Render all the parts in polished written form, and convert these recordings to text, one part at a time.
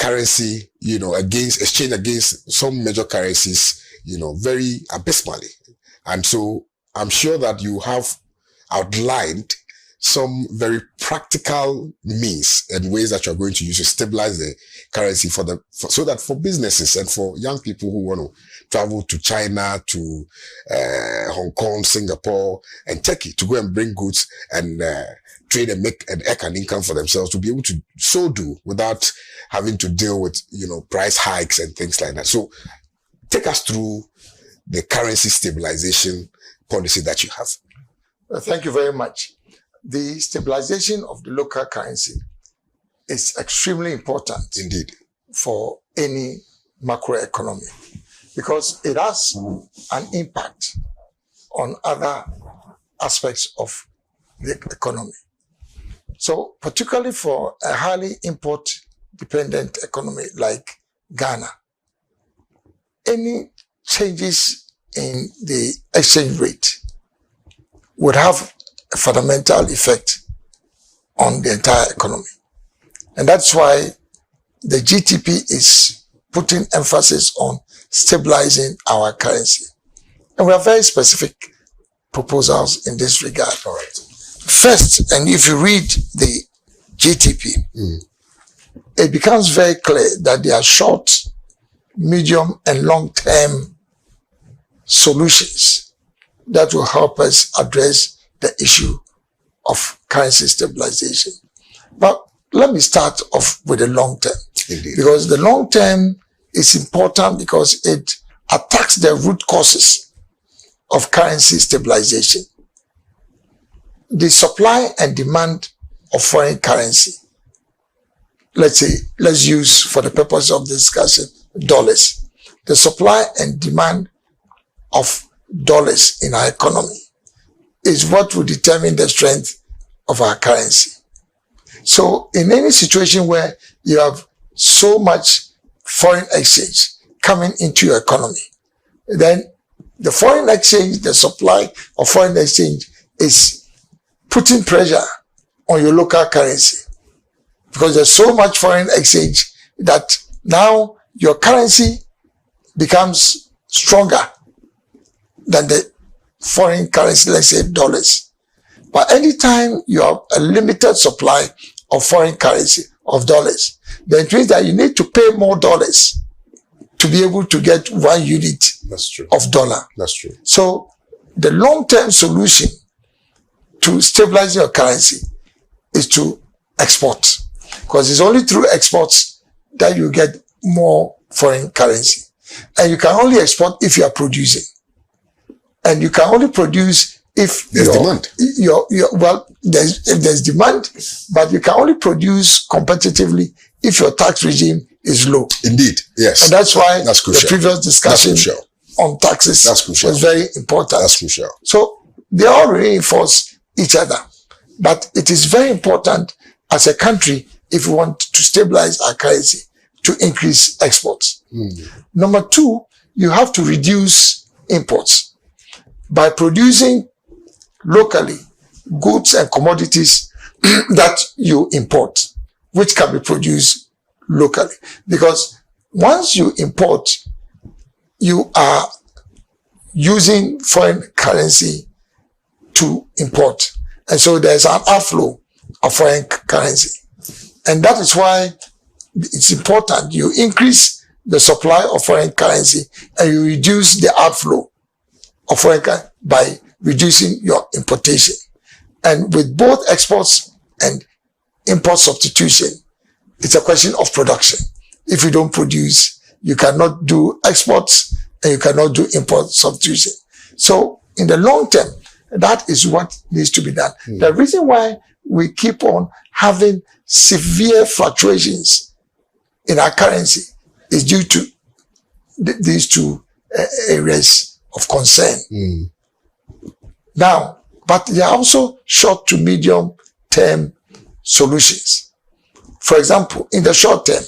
currency, exchange against some major currencies, very abysmally. And so I'm sure that you have outlined some very practical means and ways that you're going to use to stabilize the currency so that for businesses and for young people who want to travel to China, to Hong Kong, Singapore, and Turkey to go and bring goods and trade and make and earn an income for themselves, to be able to so do without having to deal with, price hikes and things like that. So take us through the currency stabilization policy that you have. Well, thank you very much. The stabilization of the local currency is extremely important. Indeed. For any macroeconomy, because it has an impact on other aspects of the economy. So particularly for a highly import-dependent economy like Ghana, any changes in the exchange rate would have a fundamental effect on the entire economy. And that's why the GTP is putting emphasis on stabilizing our currency. And we have very specific proposals in this regard. All right. First, and if you read the GTP, it becomes very clear that there are short, medium, and long-term solutions that will help us address the issue of currency stabilization. But let me start off with the long term. Indeed. Because the long term is important because it attacks the root causes of currency stabilization. The supply and demand of foreign currency, let's use for the purpose of the discussion, dollars. The supply and demand of dollars in our economy is what will determine the strength of our currency. So in any situation where you have so much foreign exchange coming into your economy, then the foreign exchange, the supply of foreign exchange is putting pressure on your local currency, because there's so much foreign exchange that now your currency becomes stronger than the foreign currency, let's say dollars. But anytime you have a limited supply of foreign currency, of dollars, then it means that you need to pay more dollars to be able to get 1 unit of dollar. That's true. So the long-term solution to stabilizing your currency is to export, because it's only through exports that you get more foreign currency. And you can only export if you are producing. And you can only produce if there's demand. If there's demand, but you can only produce competitively if your tax regime is low. Indeed, yes. And that's why the previous discussion on taxes was very important. That's crucial. So they all reinforce each other. But it is very important as a country, if we want to stabilize our currency, to increase exports. Number two, you have to reduce imports by producing locally goods and commodities that you import, which can be produced locally. Because once you import, you are using foreign currency to import. And so there's an outflow of foreign currency. And that is why it's important you increase the supply of foreign currency and you reduce the outflow of foreign currency by reducing your importation. And with both exports and import substitution, it's a question of production. If you don't produce, you cannot do exports and you cannot do import substitution. So in the long term, that is what needs to be done. The reason why we keep on having severe fluctuations in our currency is due to these two areas of concern. Now, but there are also short to medium term solutions. For example, in the short term,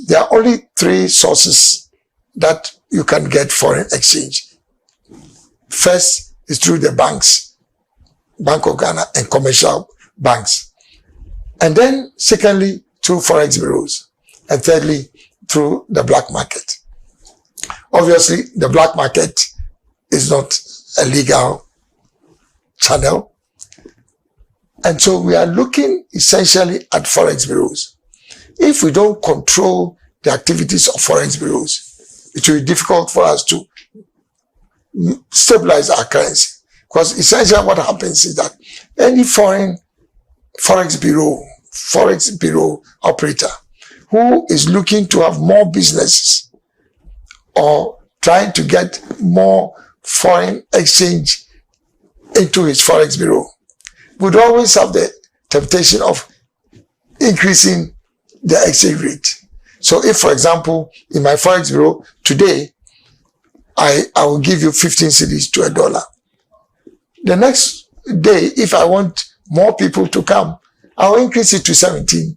there are only 3 sources that you can get foreign exchange. First is through the banks, Bank of Ghana and commercial banks. And then secondly, through forex bureaus. and thirdly, through the black market. Obviously, the black market is not a legal channel. And so we are looking essentially at forex bureaus. If we don't control the activities of forex bureaus, it will be difficult for us to stabilize our currency. Because essentially what happens is that any foreign forex bureau operator who is looking to have more businesses or trying to get more foreign exchange into his forex bureau would always have the temptation of increasing the exchange rate. So if, for example, in my forex bureau today, I will give you 15 cedis to $1. The next day, if I want more people to come, I'll increase it to $17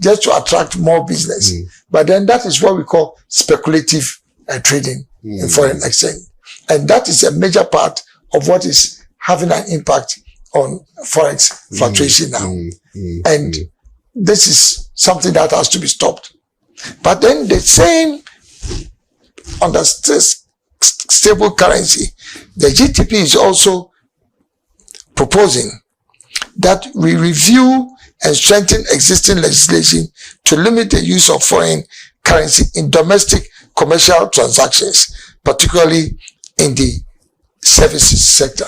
just to attract more business. But then that is what we call speculative trading in foreign exchange. And that is a major part of what is having an impact on forex fluctuation now. And this is something that has to be stopped. But then the same under stable currency, the GTP is also proposing that we review and strengthen existing legislation to limit the use of foreign currency in domestic commercial transactions, particularly in the services sector.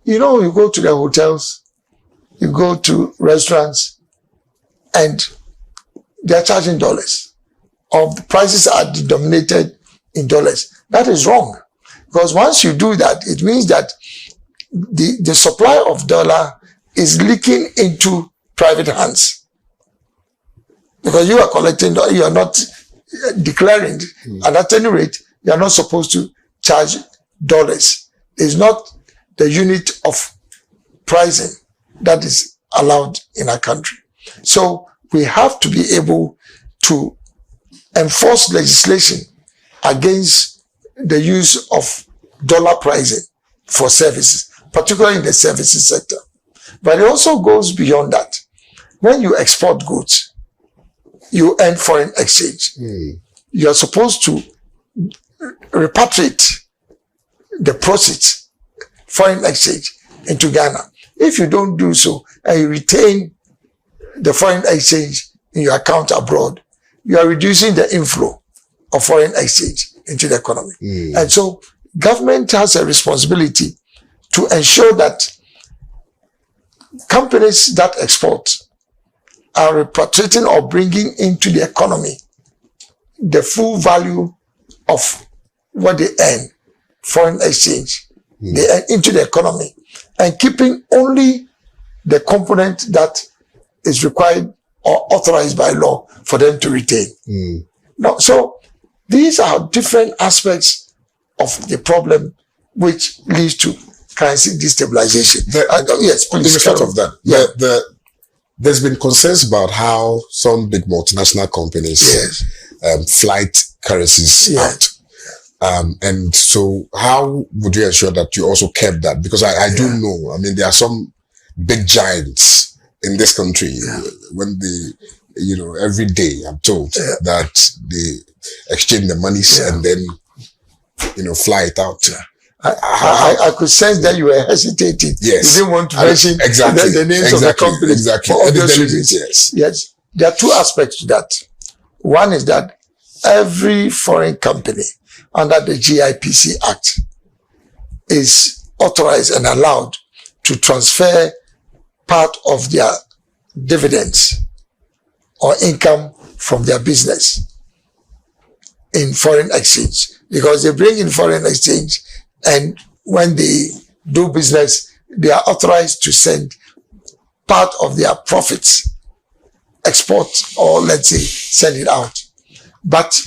You know, you go to the hotels, you go to restaurants, and they're charging dollars, or the prices are denominated in dollars. That is wrong. Because once you do that, it means that the supply of dollar is leaking into private hands. Because you are collecting, you are not declaring, and at any rate, you are not supposed to charge dollars. It's not the unit of pricing that is allowed in our country. So we have to be able to enforce legislation against the use of dollar pricing for services, particularly in the services sector. But it also goes beyond that. When you export goods, you earn foreign exchange. You are supposed to repatriate the proceeds, foreign exchange, into Ghana. If you don't do so and you retain the foreign exchange in your account abroad, you are reducing the inflow of foreign exchange into the economy. And so government has a responsibility to ensure that companies that export are repatriating or bringing into the economy the full value of what they earn, foreign exchange, they earn into the economy, and keeping only the component that is required or authorized by law for them to retain. Now, so these are different aspects of the problem which leads to currency destabilization. Yes, please. In respect of that, there's been concerns about how some big multinational companies flight currencies out. And so how would you ensure that you also kept that? Because I do know, I mean, there are some big giants in this country when they, you know, every day I'm told that they exchange the monies and then, you know, fly it out. I could sense that you were hesitating. Yes. You didn't want to mention the names of the company. Exactly. For obvious reasons. Yes. There are two aspects to that. One is that every foreign company under the GIPC Act is authorized and allowed to transfer part of their dividends or income from their business in foreign exchange, because they bring in foreign exchange, and when they do business, they are authorized to send part of their profits, export, or let's say send it out. But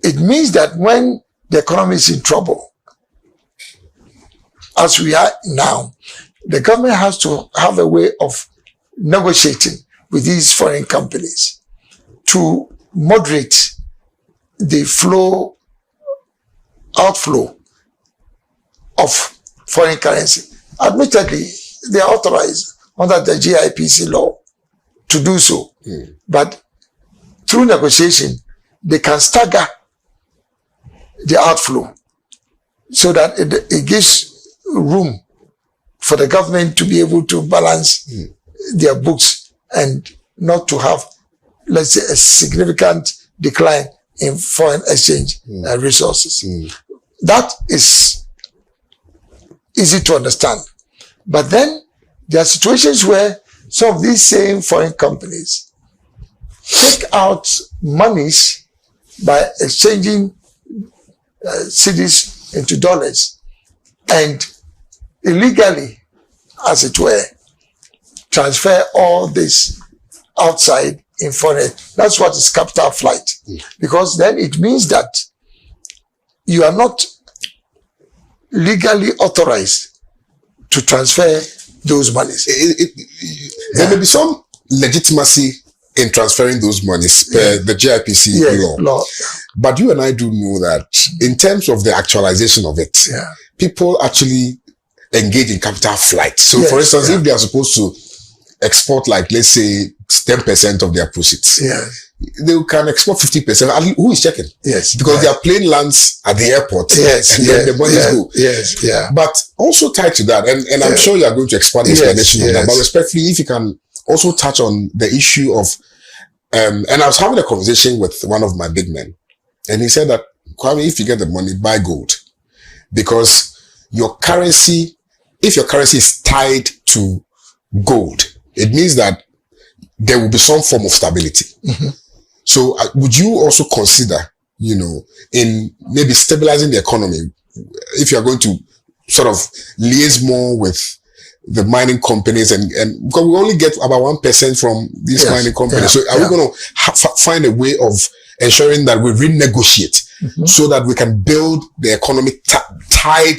it means that when the economy is in trouble, as we are now, the government has to have a way of negotiating with these foreign companies to moderate the outflow of foreign currency. Admittedly, they are authorized under the GIPC law to do so. But through negotiation, they can stagger the outflow so that it gives room for the government to be able to balance their books and not to have, let's say, a significant decline in foreign exchange resources. That is easy to understand. But then there are situations where some of these same foreign companies take out monies by exchanging cedis into dollars and illegally, as it were, transfer all this outside in foreign. That's what is capital flight. Because then it means that you are not legally authorized to transfer those monies. There may be some legitimacy in transferring those monies per the GIPC law. But you and I do know that in terms of the actualization of it, people actually engage in capital flight. So for instance, if they are supposed to export, like, let's say 10% of their proceeds, they can export 50%. Who is checking? Because their plane lands at the airport and then the money go. But also tied to that, and I'm sure you are going to expand the explanation on that, but respectfully, if you can also touch on the issue of, and I was having a conversation with one of my big men, and he said that, Kwame, if you get the money, buy gold. Because your currency, if your currency is tied to gold, it means that there will be some form of stability. So would you also consider, in maybe stabilizing the economy, if you're going to sort of liaise more with the mining companies and because we only get about 1% from these mining companies. So are we going to find a way of ensuring that we renegotiate so that we can build the economy tied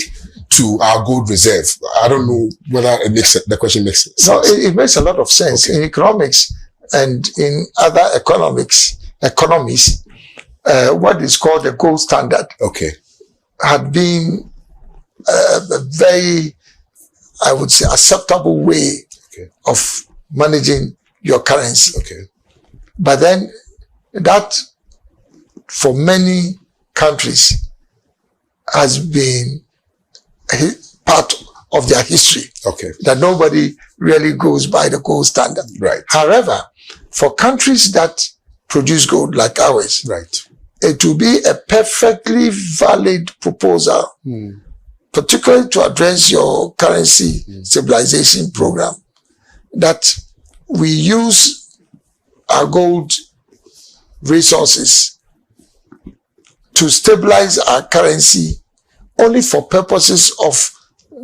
to our gold reserve? I don't know whether the question makes sense. No, it makes a lot of sense. In economics and in other economies, what is called the gold standard had been a very, I would say, acceptable way of managing your currency. But then that, for many countries, has been part of their history. That nobody really goes by the gold standard. However, for countries that produce gold like ours, it will be a perfectly valid proposal, particularly to address your currency stabilization program, that we use our gold resources to stabilize our currency only for purposes of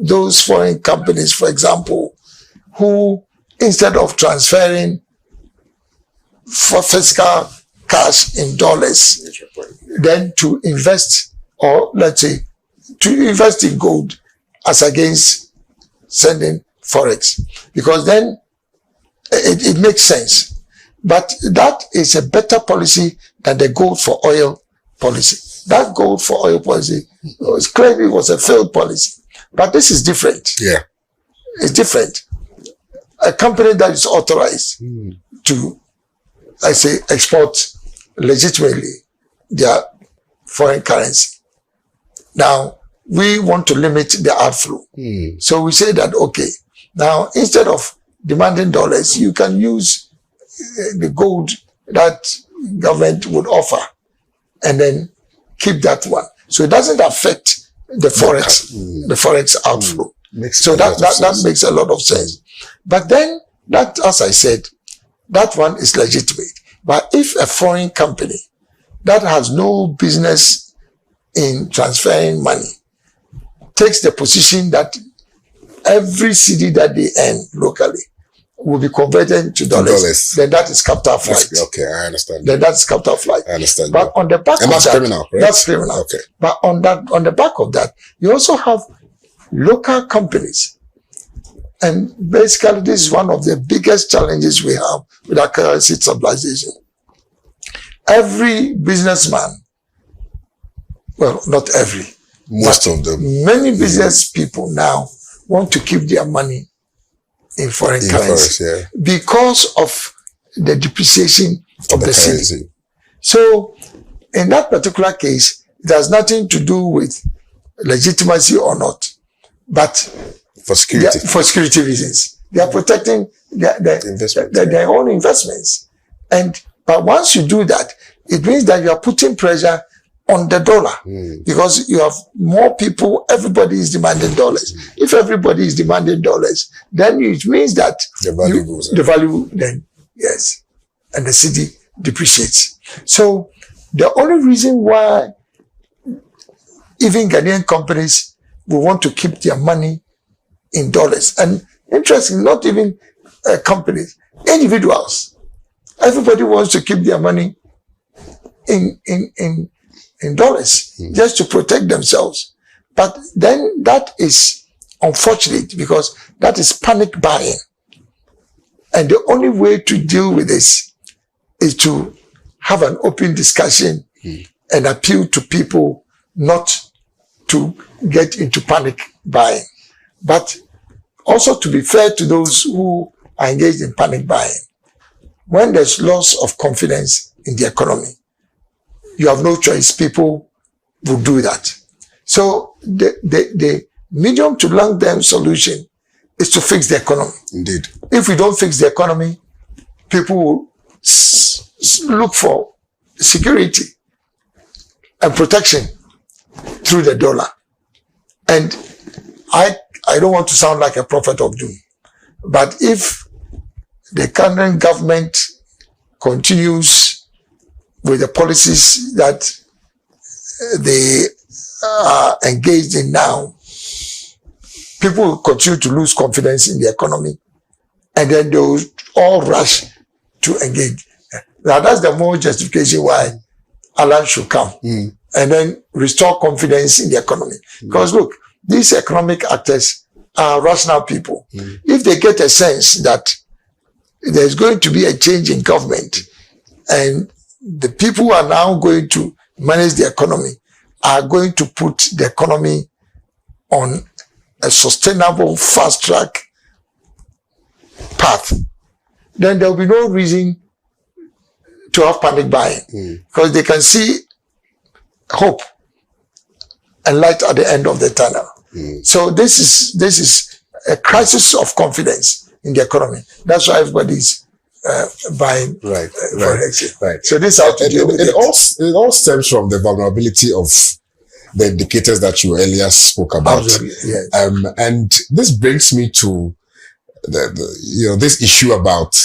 those foreign companies, for example, who, instead of transferring for fiscal cash in dollars, then to invest, or let's say, to invest in gold as against sending forex, because then it makes sense. But that is a better policy than the gold for oil policy. That gold for oil policy clearly was a failed policy. But this is different. It's different. A company that is authorized to, I say, export legitimately their foreign currency. Now, we want to limit the outflow. So we say that, okay, now instead of demanding dollars, you can use the gold that government would offer and then keep that one. So it doesn't affect the forex outflow. So that makes a lot of sense. But then that, as I said, that one is legitimate. But if a foreign company that has no business in transferring money takes the position that every cedi that they earn locally will be converted to dollars, then that is capital flight. I understand. Then that's capital flight. I understand. But on the back and of that's that, criminal, right? That's criminal. But on the back of that, you also have local companies. And basically, this is one of the biggest challenges we have with our currency stabilization. Every businessman, well, not every, most of them, many business people now want to keep their money in foreign currency because of the depreciation of the cedi. So in that particular case, it has nothing to do with legitimacy or not, but for security reasons. They are protecting their own investments. But once you do that, it means that you are putting pressure on the dollar because you have more people, everybody is demanding dollars. If everybody is demanding dollars, then it means that the value goes up. The value then, yes, and the cedi depreciates. So the only reason why even Ghanaian companies will want to keep their money in dollars, and interesting, not even companies, individuals, everybody wants to keep their money in dollars just to protect themselves. But then that is unfortunate because that is panic buying. And the only way to deal with this is to have an open discussion and appeal to people not to get into panic buying. But also to be fair to those who are engaged in panic buying. When there's loss of confidence in the economy, you have no choice. People will do that. So the medium to long term solution is to fix the economy. Indeed. If we don't fix the economy, people will look for security and protection through the dollar. And I don't want to sound like a prophet of doom, but if the current government continues with the policies that they are engaged in now, people will continue to lose confidence in the economy, and then they will all rush to engage. Now that's the more justification why Alan should come and then restore confidence in the economy. Because look, these economic actors are rational people. If they get a sense that there's going to be a change in government and the people who are now going to manage the economy are going to put the economy on a sustainable, fast-track path, then there will be no reason to have panic buying because they can see hope and light at the end of the tunnel. So this is a crisis of confidence in the economy. That's why everybody's buying right. So this is how to deal with it. It all stems from the vulnerability of the indicators that you earlier spoke about. Yes. And this brings me to this issue about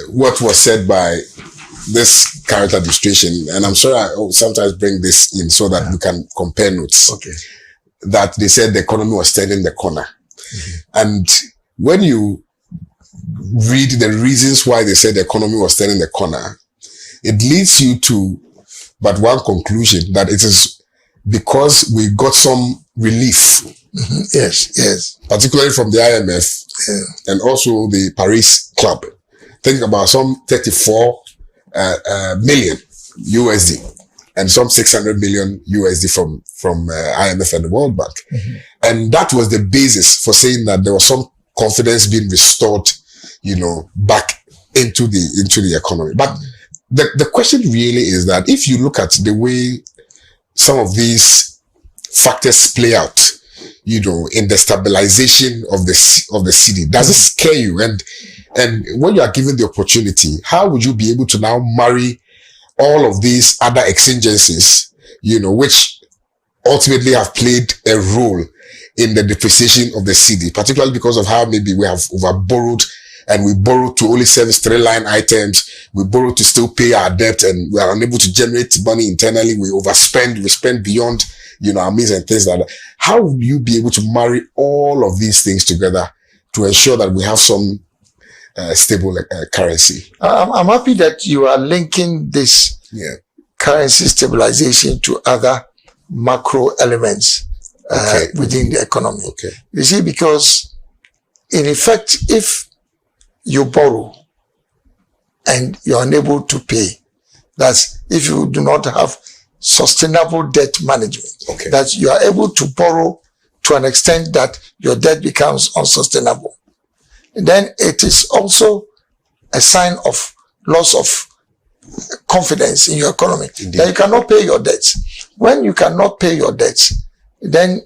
what was said by this current administration, and I'm sure I sometimes bring this in so that we can compare notes. Okay. That they said the economy was turning the corner. And when you read the reasons why they said the economy was turning the corner, it leads you to but one conclusion, that it is because we got some relief. Yes. Particularly from the IMF and also the Paris Club. Think about some 34 million USD and some 600 million USD from IMF and the World Bank. And that was the basis for saying that there was some confidence being restored, back into the economy. But the question really is that if you look at the way some of these factors play out, in the stabilization of the cedi, does it scare you? And when you are given the opportunity, how would you be able to now marry all of these other exigencies, which ultimately have played a role in the depreciation of the cedi, particularly because of how maybe we have over-borrowed and we borrow to only service 3 line items. We borrow to still pay our debt and we are unable to generate money internally. We overspend, we spend beyond, our means and things like that. How will you be able to marry all of these things together to ensure that we have some stable currency? I'm happy that you are linking this currency stabilization to other macro elements within the economy. Okay. You see, because in effect, if you borrow and you're unable to pay, that's if you do not have sustainable debt management, that you are able to borrow to an extent that your debt becomes unsustainable. And then it is also a sign of loss of confidence in your economy. Indeed. That you cannot pay your debts. When you cannot pay your debts, then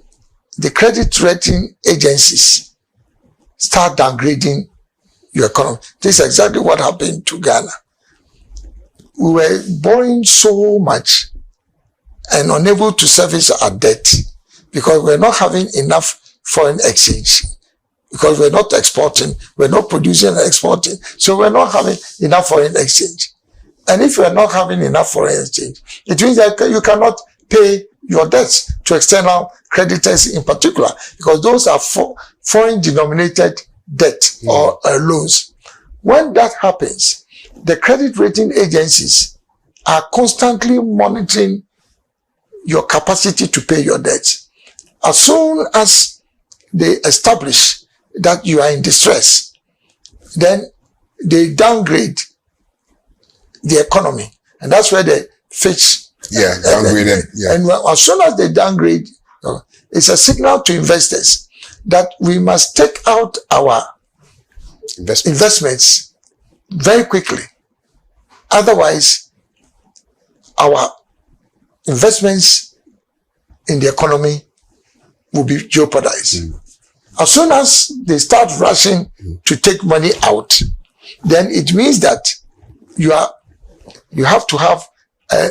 the credit rating agencies start downgrading your economy. This is exactly what happened to Ghana. We were borrowing so much and unable to service our debt because we're not having enough foreign exchange, because we're not exporting, we're not producing and exporting, so we're not having enough foreign exchange. And if you're not having enough foreign exchange, it means that you cannot pay your debts to external creditors in particular, because those are foreign denominated debt or loans. When that happens, the credit rating agencies are constantly monitoring your capacity to pay your debts. As soon as they establish that you are in distress, then they downgrade the economy. And that's where they fetch. Downgraded. And as soon as they downgrade, it's a signal to investors that we must take out our investments very quickly. Otherwise, our investments in the economy will be jeopardized. As soon as they start rushing to take money out, then it means that you have to have a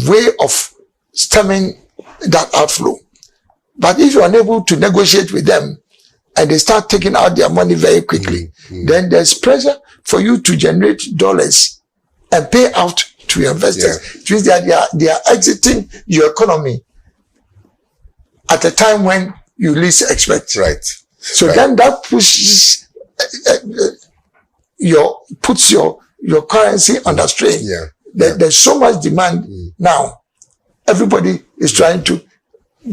way of stemming that outflow. But if you're unable to negotiate with them and they start taking out their money very quickly, then there's pressure for you to generate dollars and pay out to your investors. It means that they are exiting your economy at a time when you least expect. Right. So then that pushes puts your currency under strain. There's so much demand now. Everybody is trying to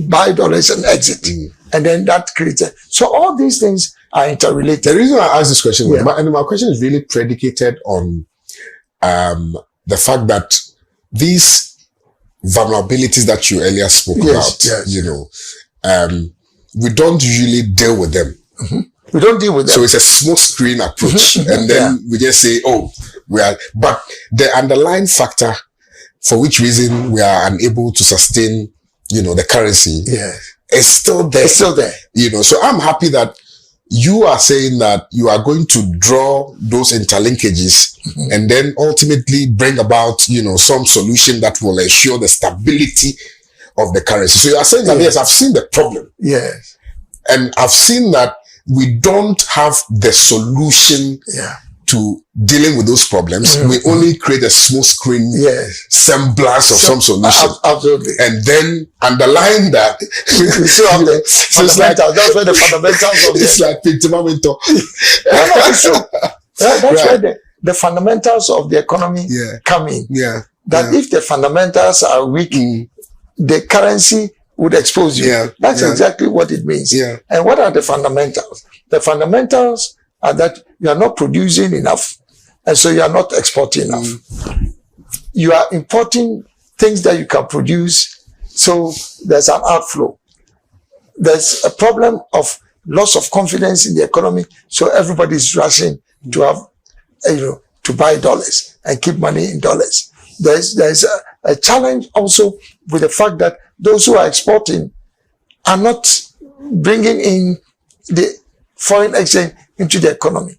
buy dollars and exit. And then that creates so all these things are interrelated. The reason I asked this question, my question is really predicated on the fact that these vulnerabilities that you earlier spoke about, we don't usually deal with them. We don't deal with them. So it's a smoke screen approach. And then we just say, but the underlying factor for which reason we are unable to sustain, the currency is still there. It's still there. So I'm happy that you are saying that you are going to draw those interlinkages and then ultimately bring about, some solution that will ensure the stability of the currency. So you are saying that, yes, I've seen the problem. Yes. And I've seen that we don't have the solution to dealing with those problems. We only create a small screen semblance of some solution. Absolutely. And then underlying that, we still have the fundamentals. That's where the fundamentals of it's like Pintimamento. It's true. That's where the fundamentals of the economy come in. That if the fundamentals are weak, the currency would expose you. That's exactly what it means. And what are the fundamentals? The fundamentals are that you are not producing enough, and so you are not exporting enough. You are importing things that you can produce, so there's an outflow. There's a problem of loss of confidence in the economy, so everybody's rushing to have, to buy dollars and keep money in dollars. There's a challenge also with the fact that those who are exporting are not bringing in the foreign exchange into the economy.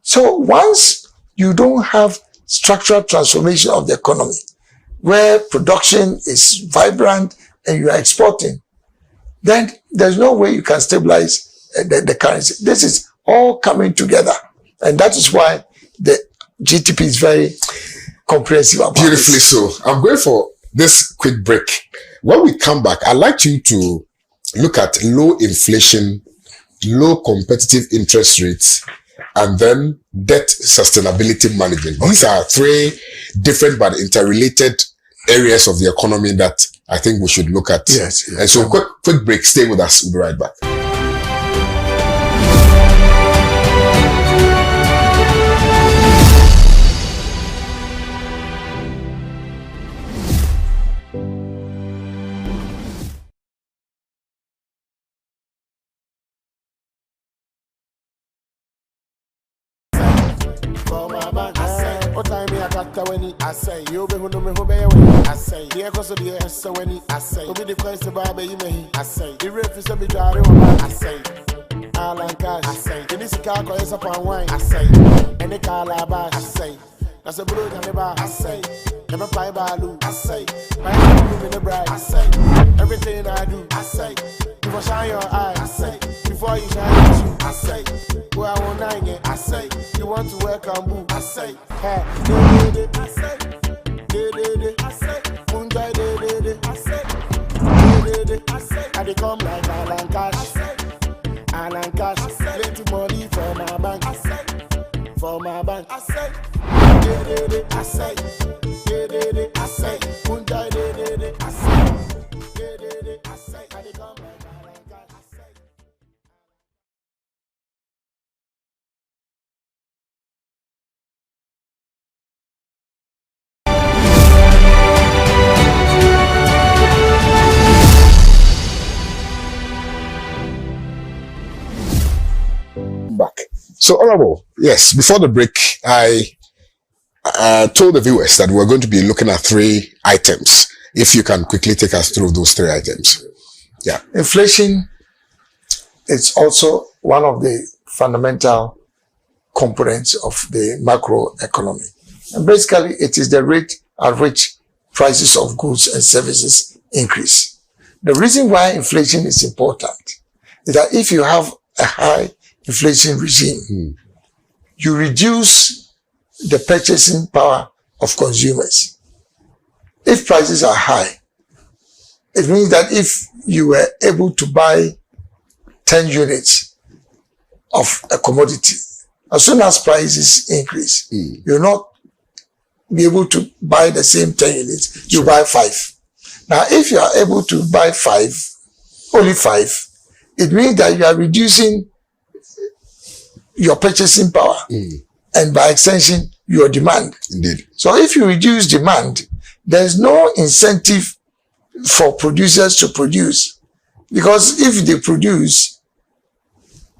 So once you don't have structural transformation of the economy, where production is vibrant and you are exporting, then there's no way you can stabilize the currency. This is all coming together. And that is why the GTP is very comprehensive about Beautifully this. so. I'm going for this quick break. When we come back, I'd like you to look at low inflation, low competitive interest rates, and then debt sustainability management. These are three different but interrelated areas of the economy that I think we should look at. Yes. And so quick break. Stay with us. We'll be right back. factor when he I say you be who no me who be when I say the cause of the so when he I say be the question about you me I say the ref is a bit dry I say Alan Cash I say this car is up on wine I say and the car I say that's a blue and the bar I say never play balu I say my room in the bride I say everything I do I say before shine your eye I say before you shine your shoe I say where I want nine it I say you want to work on boo I say hey de I say de I say punjai de I say de I say I come like Alan Cash I say Alan Cash I say plenty money for my bank I say for my bank I say de I say de I say punjai de I say de I say I come like Alan Cash I say. Back. So, Honorable, yes, before the break, I told the viewers that we're going to be looking at 3 items. If you can quickly take us through those 3 items. Yeah. Inflation is also one of the fundamental components of the macroeconomy. And basically, it is the rate at which prices of goods and services increase. The reason why inflation is important is that if you have a high inflation regime, you reduce the purchasing power of consumers. If prices are high, it means that if you were able to buy 10 units of a commodity, as soon as prices increase, you'll not be able to buy the same 10 units, you buy 5. Now, if you are able to buy 5, only 5, it means that you are reducing your purchasing power and by extension, your demand. Indeed. So if you reduce demand, there's no incentive for producers to produce, because if they produce,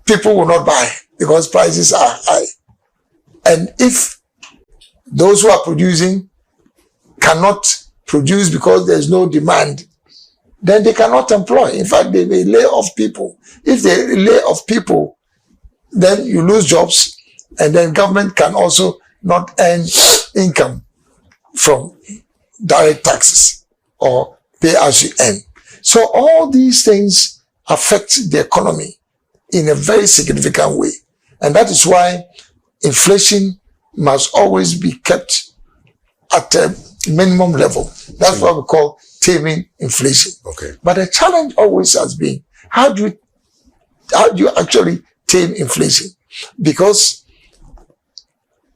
people will not buy because prices are high. And if those who are producing cannot produce because there's no demand, then they cannot employ. In fact, they may lay off people. If they lay off people, then you lose jobs, and then government can also not earn income from direct taxes or pay as you earn. So all these things affect the economy in a very significant way. And that is why inflation must always be kept at a minimum level. That's what we call taming inflation. Okay. But the challenge always has been, how do you actually tame inflation? Because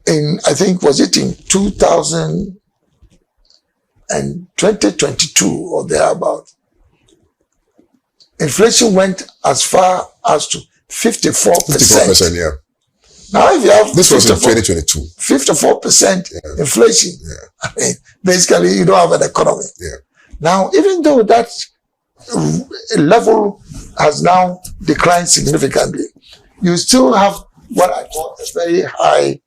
I think, was it in 2022 or thereabout, inflation went as far as to 54%. 54%, yeah. Now, if you have this was in 2022, 54% inflation, yeah. I mean, basically you don't have an economy. Yeah. Now, even though that level has now declined significantly, you still have what I call a very high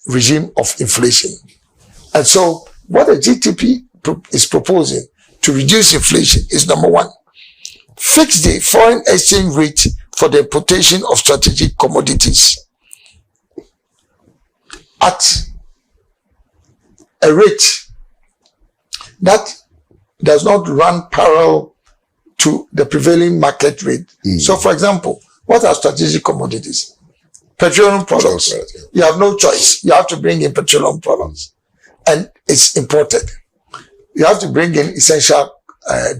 regime of inflation. And so what the GTP is proposing to reduce inflation is, number 1, fix the foreign exchange rate for the importation of strategic commodities at a rate that does not run parallel to the prevailing market rate. So, for example, what are strategic commodities? Petroleum products. You have no choice. You have to bring in petroleum products. And it's imported. You have to bring in essential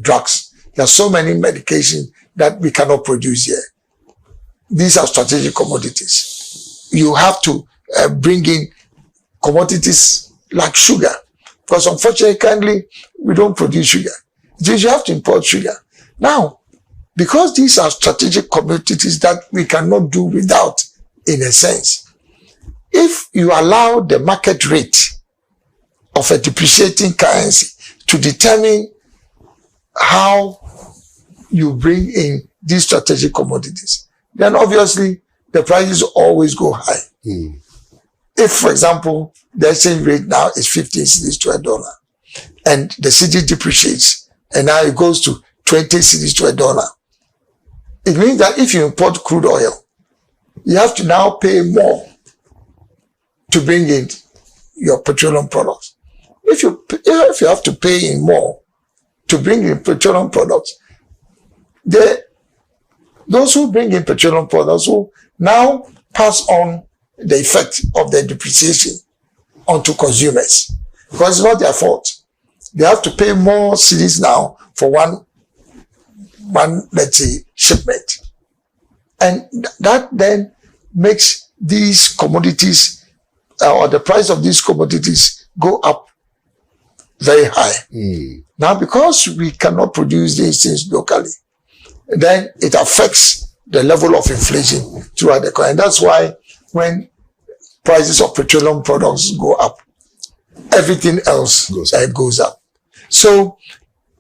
drugs. There are so many medications that we cannot produce here. These are strategic commodities. You have to bring in commodities like sugar, because unfortunately, we don't produce sugar. You have to import sugar. Now, because these are strategic commodities that we cannot do without, in a sense, if you allow the market rate of a depreciating currency to determine how you bring in these strategic commodities, then obviously the prices always go high. if, for example, the exchange rate now is 15 cedis to $1, and the cedi depreciates, and now it goes to 20 cedis to $1, it means that if you import crude oil, you have to now pay more to bring in your petroleum products. If you have to pay in more to bring in petroleum products, those who bring in petroleum products will now pass on the effect of the depreciation onto consumers, because it's not their fault. They have to pay more cedis now for one, let's say, shipment. And that then makes these commodities, or the price of these commodities, go up very high. Now, because we cannot produce these things locally, then it affects the level of inflation throughout the country. And that's why when prices of petroleum products go up, everything else goes up. So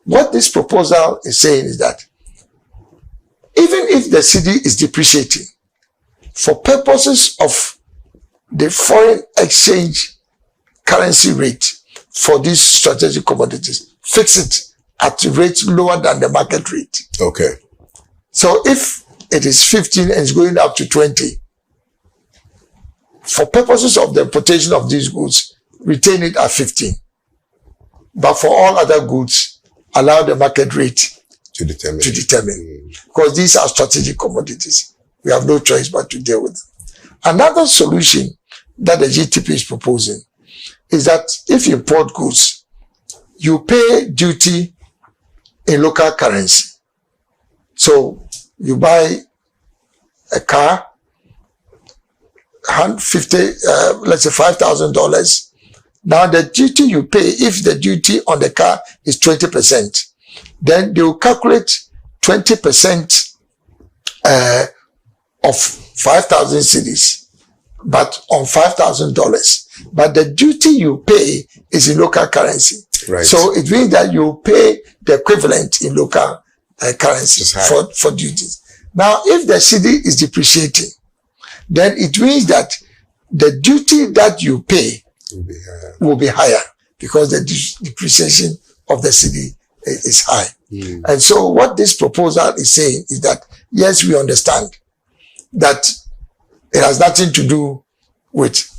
what this proposal is saying is that even if the cedi is depreciating, for purposes of the foreign exchange currency rate for these strategic commodities, fix it at a rate lower than the market rate. Okay. So if it is 15 and it's going up to 20, for purposes of the importation of these goods, retain it at 15. But for all other goods, allow the market rate to determine. Because these are strategic commodities. We have no choice but to deal with them. Another solution that the GTP is proposing is that if you import goods, you pay duty in local currency. So you buy a car, let's say $5,000. Now the duty you pay, if the duty on the car is 20%, then they will calculate 20% of 5,000 cedis, but on $5,000. But the duty you pay is in local currency. Right. So it means that you pay the equivalent in local currency for duties. Now, if the cedi is depreciating, then it means that the duty that you pay will be higher because the depreciation of the cedi is high. And so what this proposal is saying is that, yes, we understand that it has nothing to do with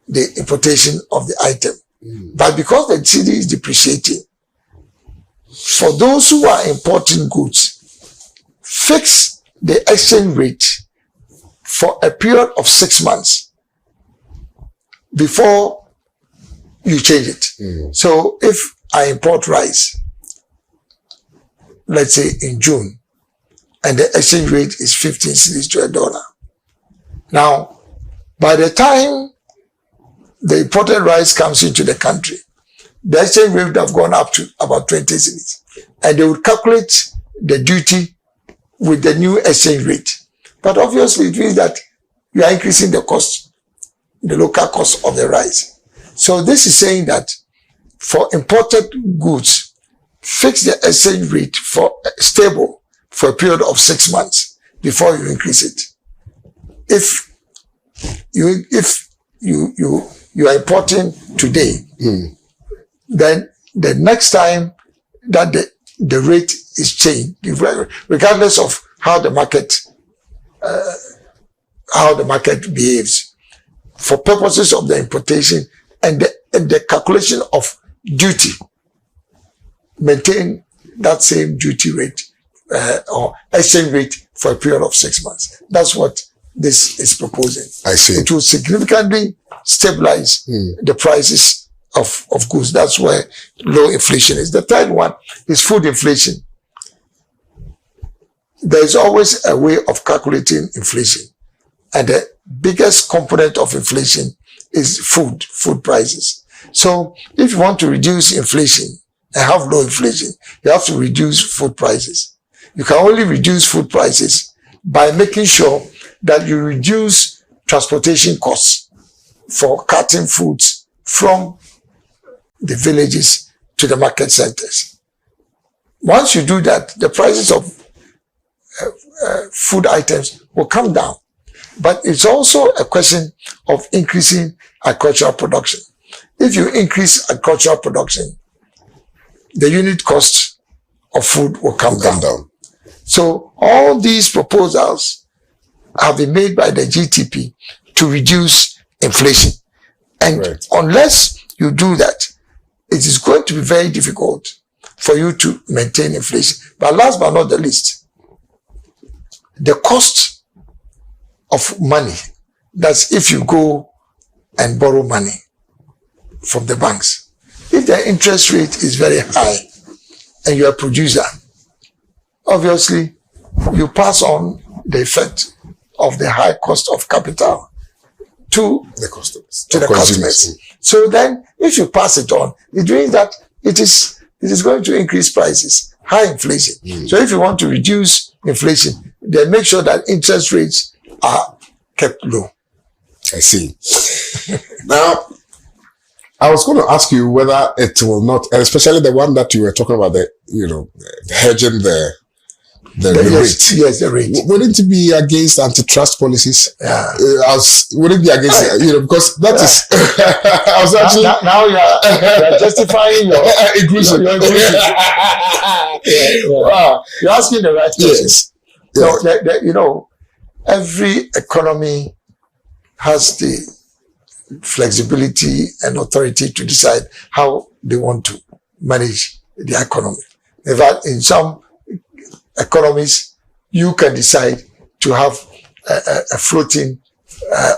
the importation of the item. But because the cedi is depreciating, for those who are importing goods, fix the exchange rate for a period of 6 months before you change it. So if I import rice, let's say in June, and the exchange rate is 15 cedis to $1. Now, by the time the imported rice comes into the country, the exchange rate would have gone up to about 20 cedis. And they would calculate the duty with the new exchange rate. But obviously it means that you are increasing the cost, the local cost of the rice. So this is saying that for imported goods, fix the exchange rate for stable for a period of 6 months before you increase it. If you are importing today, then the next time that the rate is changed, regardless of how the market behaves, for purposes of the importation and the calculation of duty, maintain that same duty rate or exchange rate for a period of 6 months. That's what this is proposing. I see. It will significantly stabilize the prices of goods. That's where low inflation is. The third one is food inflation. There is always a way of calculating inflation. And the biggest component of inflation is food prices. So if you want to reduce inflation and have low inflation, you have to reduce food prices. You can only reduce food prices by making sure that you reduce transportation costs for carting foods from the villages to the market centers. Once you do that, the prices of food items will come down. But it's also a question of increasing agricultural production. If you increase agricultural production, the unit cost of food will come down. So all these proposals have been made by the GTP to reduce inflation. And unless you do that, it is going to be very difficult for you to maintain inflation. But last but not the least, the cost of money, that's if you go and borrow money from the banks. If the interest rate is very high and you're a producer, obviously you pass on the effect of the high cost of capital to the customers. So then if you pass it on, it means that it is going to increase prices, high inflation. So if you want to reduce inflation, then make sure that interest rates are kept low. I see. Now, I was going to ask you whether it will not, and especially the one that you were talking about, hedging the rate. Yes, the rate. Wouldn't it be against antitrust policies? Yeah. Wouldn't it be against, because that is, I was actually. Now you're justifying your inclusion. Wow. You're asking the right question. Yes. So, every economy has the flexibility and authority to decide how they want to manage the economy. In fact, in some economies, you can decide to have a floating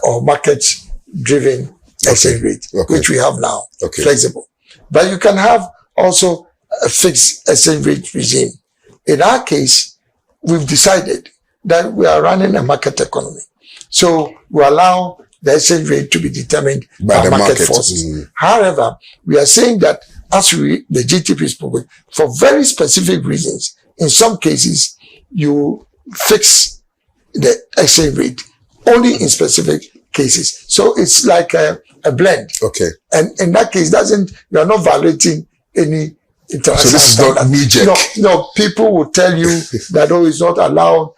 or market-driven exchange rate, which we have now, flexible. But you can have also a fixed exchange rate regime. In our case, we've decided that we are running a market economy. So we allow the exchange rate to be determined by the market forces. However, we are saying that the GTP is proposing, for very specific reasons, in some cases, you fix the exchange rate only in specific cases. So it's like a blend. Okay. And in that case, you are not violating any international So this standard. is not knee-jerk. No, people will tell you that, it's not allowed,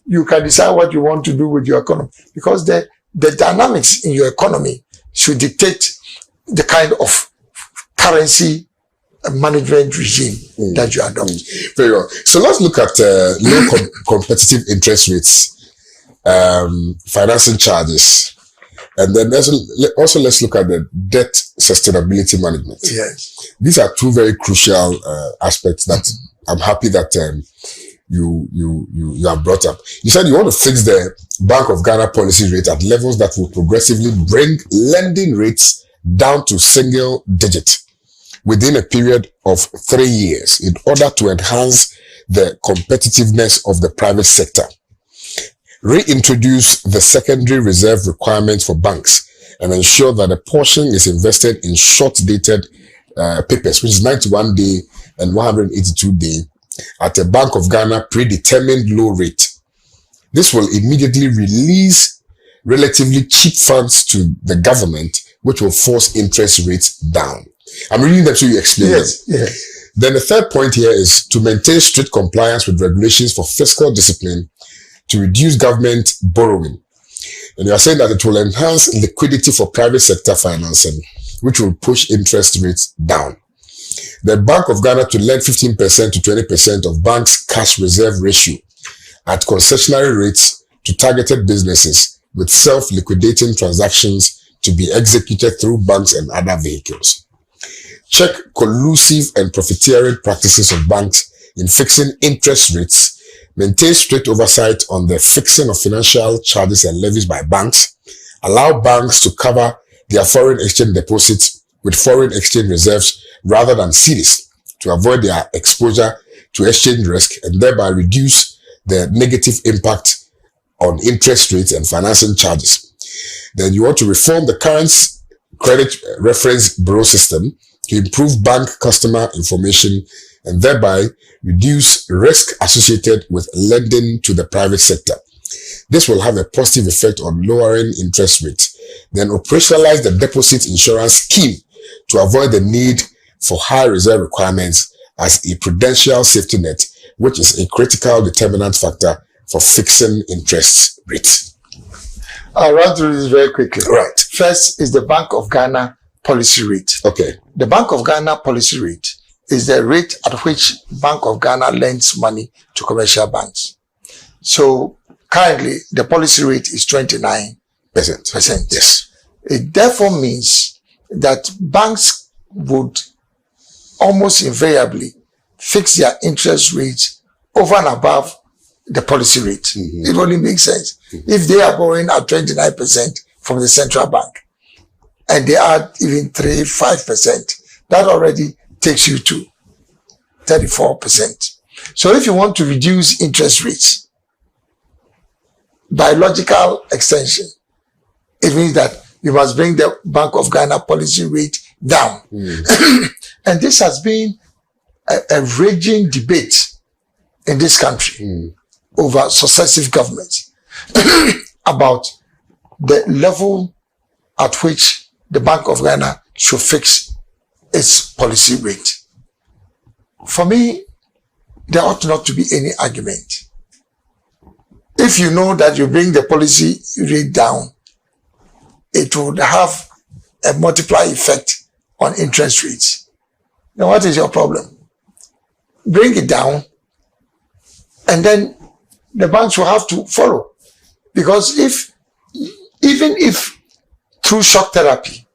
you can decide what you want to do with your economy. Because the dynamics in your economy should dictate the kind of currency management regime that you adopt. Very well. So let's look at low competitive interest rates, financing charges, and then let's look at the debt sustainability management. Yes. These are two very crucial aspects that I'm happy that you have brought up. You said you want to fix the Bank of Ghana policy rate at levels that will progressively bring lending rates down to single digit within a period of 3 years in order to enhance the competitiveness of the private sector. Reintroduce the secondary reserve requirements for banks and ensure that a portion is invested in short-dated papers, which is 91-day and 182-day, at a Bank of Ghana predetermined low rate. This will immediately release relatively cheap funds to the government, which will force interest rates down. I'm reading them so you explain them. Yes. Then the third point here is to maintain strict compliance with regulations for fiscal discipline to reduce government borrowing. And you are saying that it will enhance liquidity for private sector financing, which will push interest rates down. The Bank of Ghana to lend 15% to 20% of banks' cash reserve ratio at concessionary rates to targeted businesses with self-liquidating transactions to be executed through banks and other vehicles. Check collusive and profiteering practices of banks in fixing interest rates. Maintain strict oversight on the fixing of financial charges and levies by banks. Allow banks to cover their foreign exchange deposits with foreign exchange reserves rather than cedis to avoid their exposure to exchange risk and thereby reduce the negative impact on interest rates and financing charges. Then you want to reform the current credit reference bureau system to improve bank customer information and thereby reduce risk associated with lending to the private sector. This will have a positive effect on lowering interest rates. Then operationalize the deposit insurance scheme to avoid the need for high reserve requirements as a prudential safety net, which is a critical determinant factor for fixing interest rates. I'll run through this very quickly. Right. First is the Bank of Ghana policy rate. Okay. The Bank of Ghana policy rate is the rate at which Bank of Ghana lends money to commercial banks. So currently the policy rate is 29%. Yes. It therefore means that banks would almost invariably fix their interest rates over and above the policy rate. It only makes sense. If they are borrowing at 29% from the central bank and they add even 5%, that already takes you to 34%. So if you want to reduce interest rates, by logical extension, it means that you must bring the Bank of Ghana policy rate down. And this has been a raging debate in this country over successive governments about the level at which the Bank of Ghana should fix its policy rate. For me, there ought not to be any argument. If you know that you bring the policy rate down, it would have a multiplier effect on interest rates. Now, what is your problem? Bring it down, and then the banks will have to follow. Because even if through shock therapy,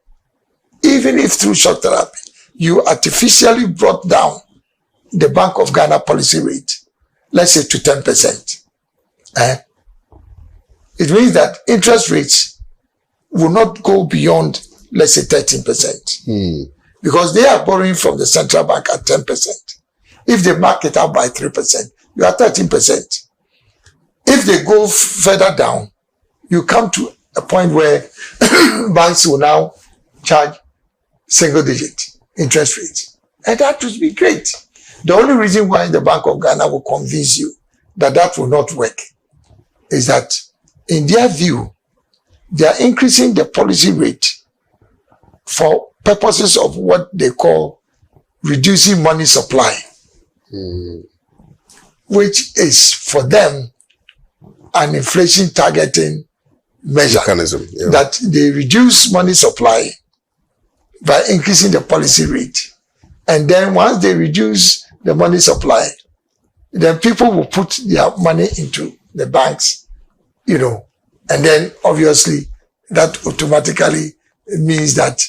you artificially brought down the Bank of Ghana policy rate, let's say to 10%, it means that interest rates will not go beyond, let's say, 13%. Because they are borrowing from the central bank at 10%. If they mark it up by 3%, you are 13%. If they go further down, you come to a point where banks will now charge single-digit interest rates. And that would be great. The only reason why the Bank of Ghana will convince you that that will not work is that, in their view, they are increasing the policy rate for purposes of what they call reducing money supply, which is for them an inflation targeting mechanism, that they reduce money supply by increasing the policy rate. And then once they reduce the money supply, then people will put their money into the banks, and then obviously that automatically means that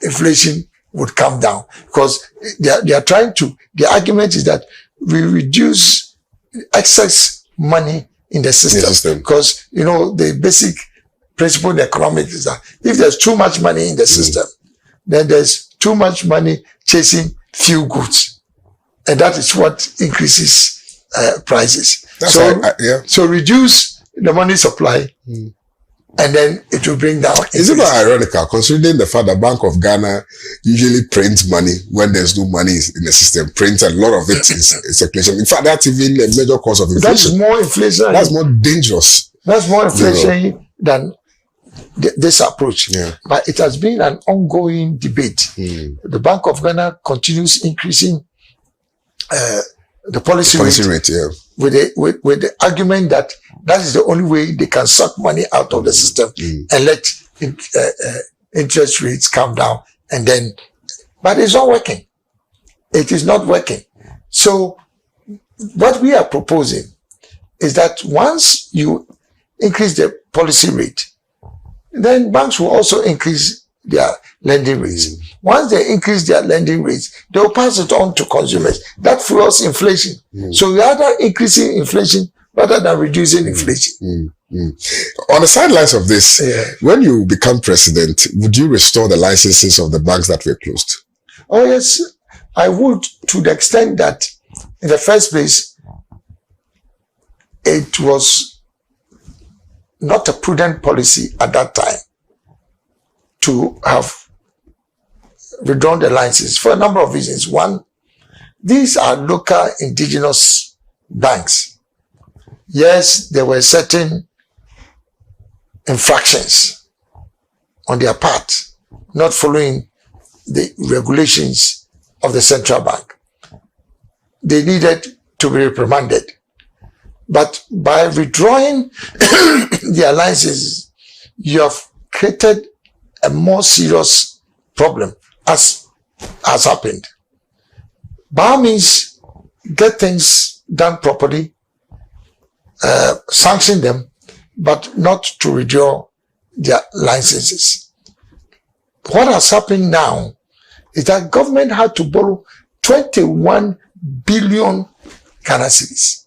inflation would come down, because they are trying to, the argument is that we reduce excess money in the system. Because, the basic principle in economics is that if there's too much money in the system, then there's too much money chasing few goods. And that is what increases prices. So reduce the money supply, and then it will bring down. Is it not ironical, considering the fact that Bank of Ghana usually prints money when there's no money in the system, prints a lot of it in circulation. In fact, that's even a major cause of inflation. That's more inflation. That's more dangerous. That's more inflation than this approach. But it has been an ongoing debate. The Bank of Ghana continues increasing the policy rate with the argument that that is the only way they can suck money out of the system and let interest rates come down. And then, but it's not working. It is not working. So what we are proposing is that once you increase the policy rate, then banks will also increase their lending rates. Once they increase their lending rates, they will pass it on to consumers. That fuels inflation. So we are either increasing inflation rather than reducing inflation. On the sidelines of this, when you become president, would you restore the licenses of the banks that were closed? Oh yes, I would, to the extent that in the first place, it was not a prudent policy at that time to have withdrawn the licenses for a number of reasons. One, these are local indigenous banks. Yes, there were certain infractions on their part, not following the regulations of the central bank. They needed to be reprimanded. But by withdrawing the alliances, you have created a more serious problem as has happened. By all means, get things done properly, sanction them, but not to withdraw their licenses. What has happened now is that government had to borrow 21 billion Ghana cedis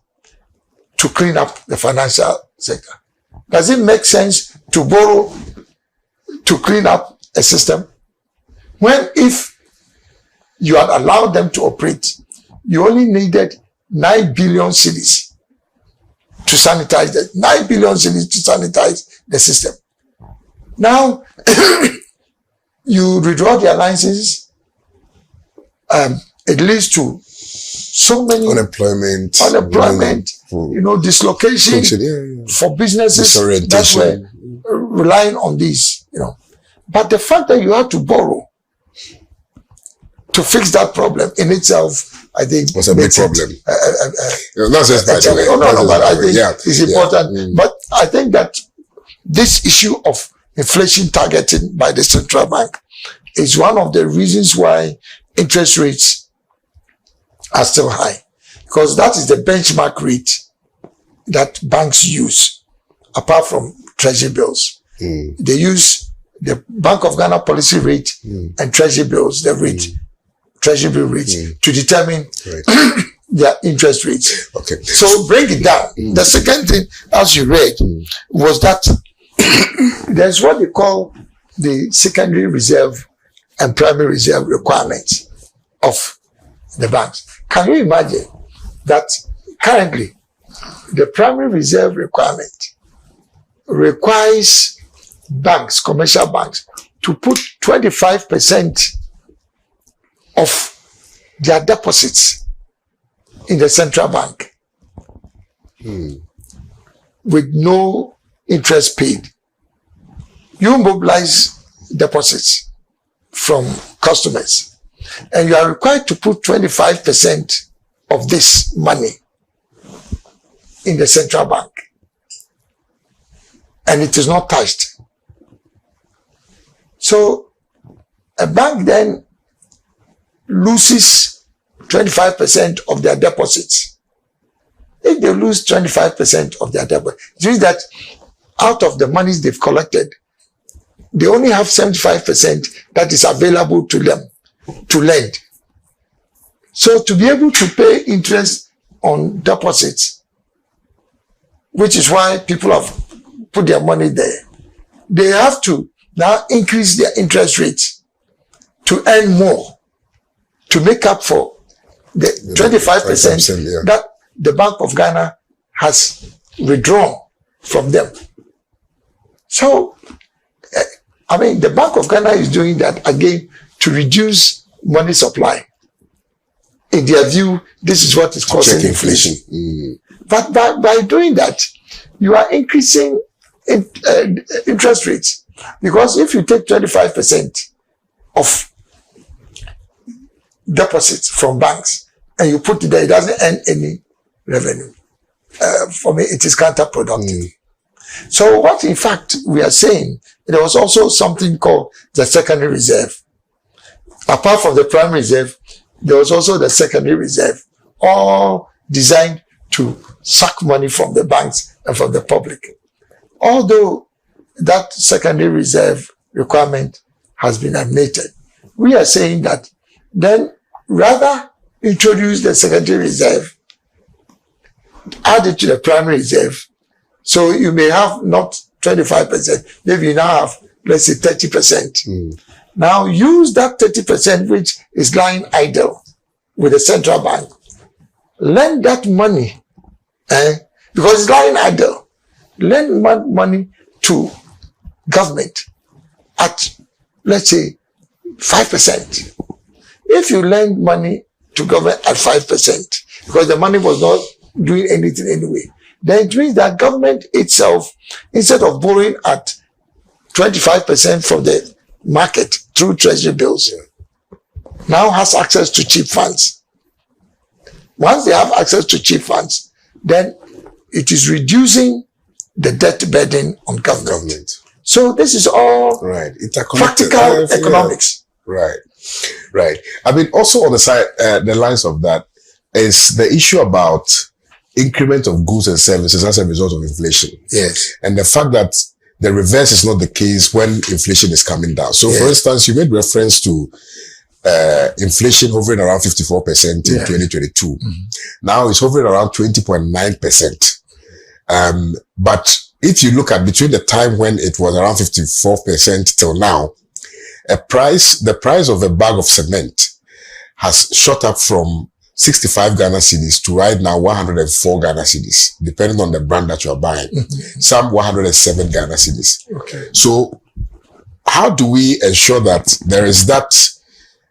to clean up the financial sector. Does it make sense to borrow to clean up a system when, if you had allowed them to operate, you only needed 9 billion cedis to sanitize the system? Now, you withdraw the alliances, it leads to so many unemployment, dislocation for businesses that were relying on these, But the fact that you had to borrow to fix that problem in itself, I think, was a big problem. Not just by the way. But I think it's important. But I think that this issue of inflation targeting by the central bank is one of the reasons why interest rates are still high, because that is the benchmark rate that banks use, apart from treasury bills. They use the Bank of Ghana policy rate and treasury bills, the rate, treasury bill rates, to determine their interest rates. Okay. So bring it down. The second thing, as you read, was that there's what they call the secondary reserve and primary reserve requirements of the banks. Can you imagine that currently the primary reserve requirement requires banks, commercial banks, to put 25% of their deposits in the central bank with no interest paid? You mobilize deposits from customers and you are required to put 25% of this money in the central bank, and it is not touched. So a bank then loses 25% of their deposits. If they lose 25% of their deposits, it means that out of the monies they've collected, they only have 75% that is available to them to lend. So to be able to pay interest on deposits, which is why people have put their money there, they have to now increase their interest rates to earn more, to make up for the 25% that the Bank of Ghana has withdrawn from them. So, the Bank of Ghana is doing that again to reduce money supply. In their view, this is what is causing inflation. But by doing that, you are increasing interest rates. Because if you take 25% of deposits from banks and you put it there, it doesn't earn any revenue. For me, it is counterproductive. So what in fact we are saying, there was also something called the secondary reserve. Apart from the primary reserve, there was also the secondary reserve, all designed to suck money from the banks and from the public. Although that secondary reserve requirement has been eliminated, we are saying that then rather introduce the secondary reserve, add it to the primary reserve, so you may have not 25%, maybe you now have, let's say, 30%. Now use that 30% which is lying idle with the central bank. Lend that money, because it's lying idle. Lend money to government at, let's say, 5%. If you lend money to government at 5%, because the money was not doing anything anyway, then it means that government itself, instead of borrowing at 25% from the market through treasury bills, now has access to cheap funds. Once they have access to cheap funds, then it is reducing the debt burden on government. So this is all right. practical economics. Right. I mean, also on the side, the lines of that is the issue about increment of goods and services as a result of inflation. Yes. And the fact that the reverse is not the case when inflation is coming down. So, for instance, you made reference to inflation hovering around 54% in 2022. Mm-hmm. Now it's hovering around 20.9%. But if you look at between the time when it was around 54% till now, the price of a bag of cement has shot up from 65 Ghana cedis to right now 104 Ghana cedis, depending on the brand that you are buying. Mm-hmm. Some 107 Ghana cedis. Okay. So how do we ensure that there is that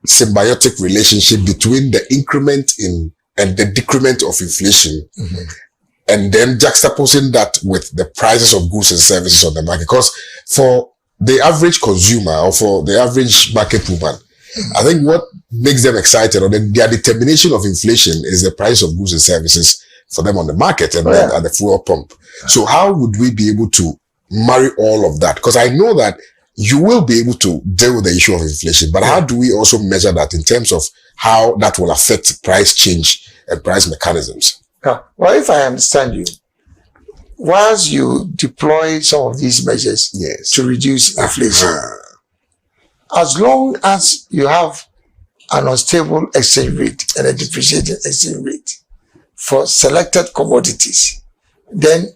symbiotic relationship between the increment in and the decrement of inflation, mm-hmm. and then juxtaposing that with the prices of goods and services on the market? Because for the average consumer or for the average market woman, I think what makes them excited or their determination of inflation is the price of goods and services for them on the market and then at the fuel pump. So how would we be able to marry all of that? Because I know that you will be able to deal with the issue of inflation, but how do we also measure that in terms of how that will affect price change and price mechanisms? Well, if I understand you, once you deploy some of these measures to reduce inflation, as long as you have an unstable exchange rate and a depreciating exchange rate for selected commodities, then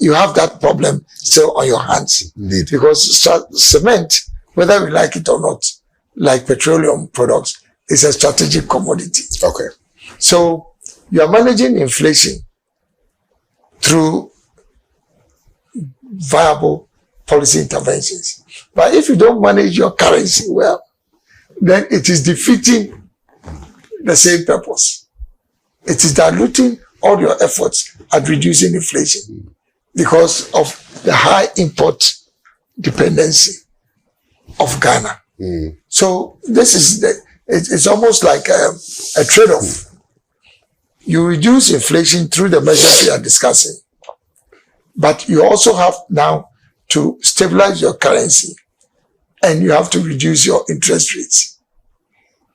you have that problem still on your hands. Indeed. Because cement, whether we like it or not, like petroleum products, is a strategic commodity. Okay. So you are managing inflation through viable policy interventions. But if you don't manage your currency well, then it is defeating the same purpose. It is diluting all your efforts at reducing inflation because of the high import dependency of Ghana. So this is it's almost like a trade-off. You reduce inflation through the measures we are discussing, but you also have now to stabilize your currency, and you have to reduce your interest rates.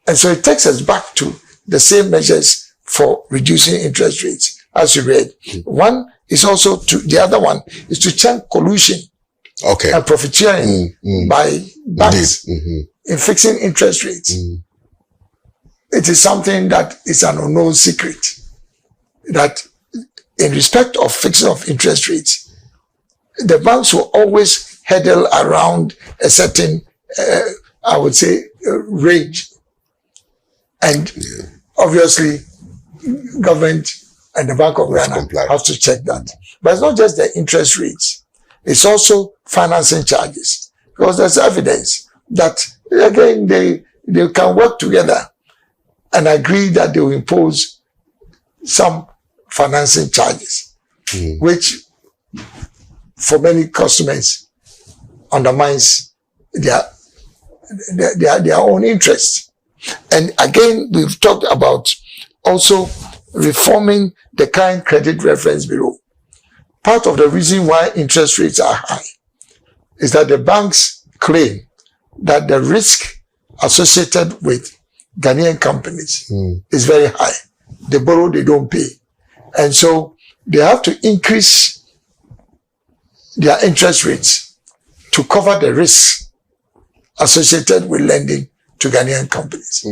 And so it takes us back to the same measures for reducing interest rates as you read. One is also the other one is to check collusion and profiteering by banks in fixing interest rates. It is something that is an unknown secret that in respect of fixing of interest rates, the banks will always huddle around a certain, I would say, range. And obviously, government and the Bank of Ghana have to check that. But it's not just the interest rates. It's also financing charges. Because there's evidence that, again, they can work together and agree that they will impose some financing charges, which for many customers undermines their own interests. And again, we've talked about also reforming the current credit reference bureau. Part of the reason why interest rates are high is that the banks claim that the risk associated with Ghanaian companies is very high. They borrow, they don't pay. And so they have to increase their interest rates to cover the risks associated with lending to Ghanaian companies.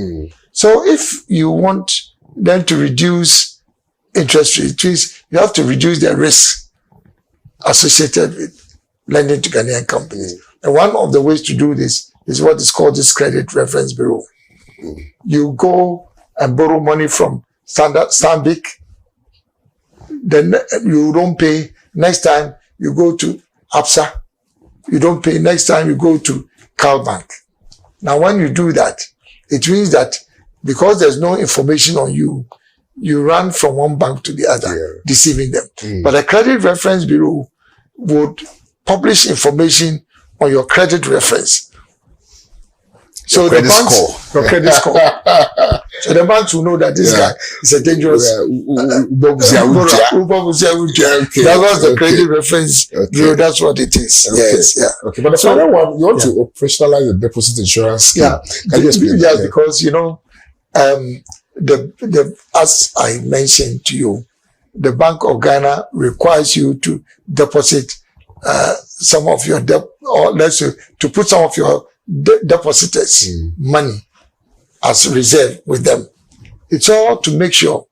So if you want them to reduce interest rates, you have to reduce the risks associated with lending to Ghanaian companies. And one of the ways to do this is what is called this credit reference bureau. You go and borrow money from Stanbic, then you don't pay. Next time you go to APSA, you don't pay. Next time you go to CalBank. Now when you do that, it means that because there's no information on you, you run from one bank to the other, deceiving them. But the Credit Reference Bureau would publish information on your credit reference. So the banks, your credit score. So the banks will know that this guy is a dangerous. That was the credit reference bureau. That's what it is. Okay. Yes, yeah. Okay, but the final one, you want to operationalize the deposit insurance scheme. Yeah, can you explain? Yes, because the as I mentioned to you, the Bank of Ghana requires you to deposit some of your or let's say to put some of your depositors' money as reserve with them. It's all to make sure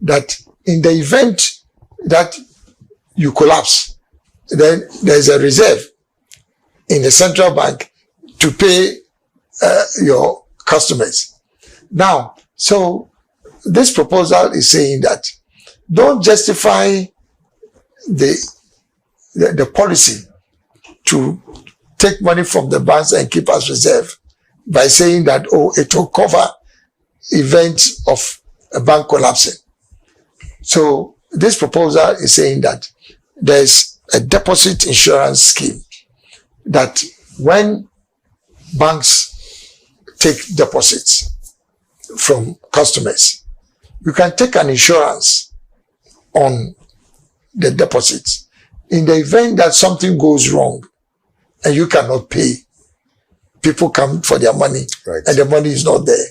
that in the event that you collapse, then there's a reserve in the central bank to pay your customers. Now, so this proposal is saying that don't justify the policy to take money from the banks and keep as reserve by saying that, it will cover events of a bank collapsing. So this proposal is saying that there's a deposit insurance scheme that when banks take deposits from customers, you can take an insurance on the deposits. In the event that something goes wrong and you cannot pay, people come for their money and the money is not there,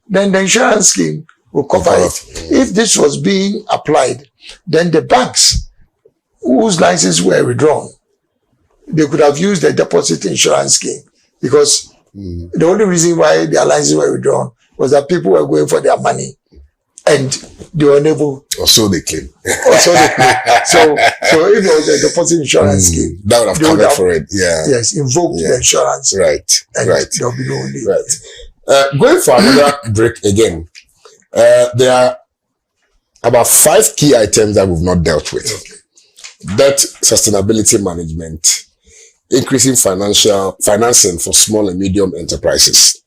then the insurance scheme will cover it. If this was being applied, then the banks whose licenses were withdrawn, they could have used the deposit insurance scheme, because the only reason why their licenses were withdrawn was that people were going for their money and they were unable. Or so they claim. So if there was a deposit insurance scheme, that would have covered for it. Yeah. Yes, invoke the insurance. Right. And there'll be no need. Right. Going for another break again. There are about 5 key items that we've not dealt with. Debt sustainability management, increasing financing for small and medium enterprises,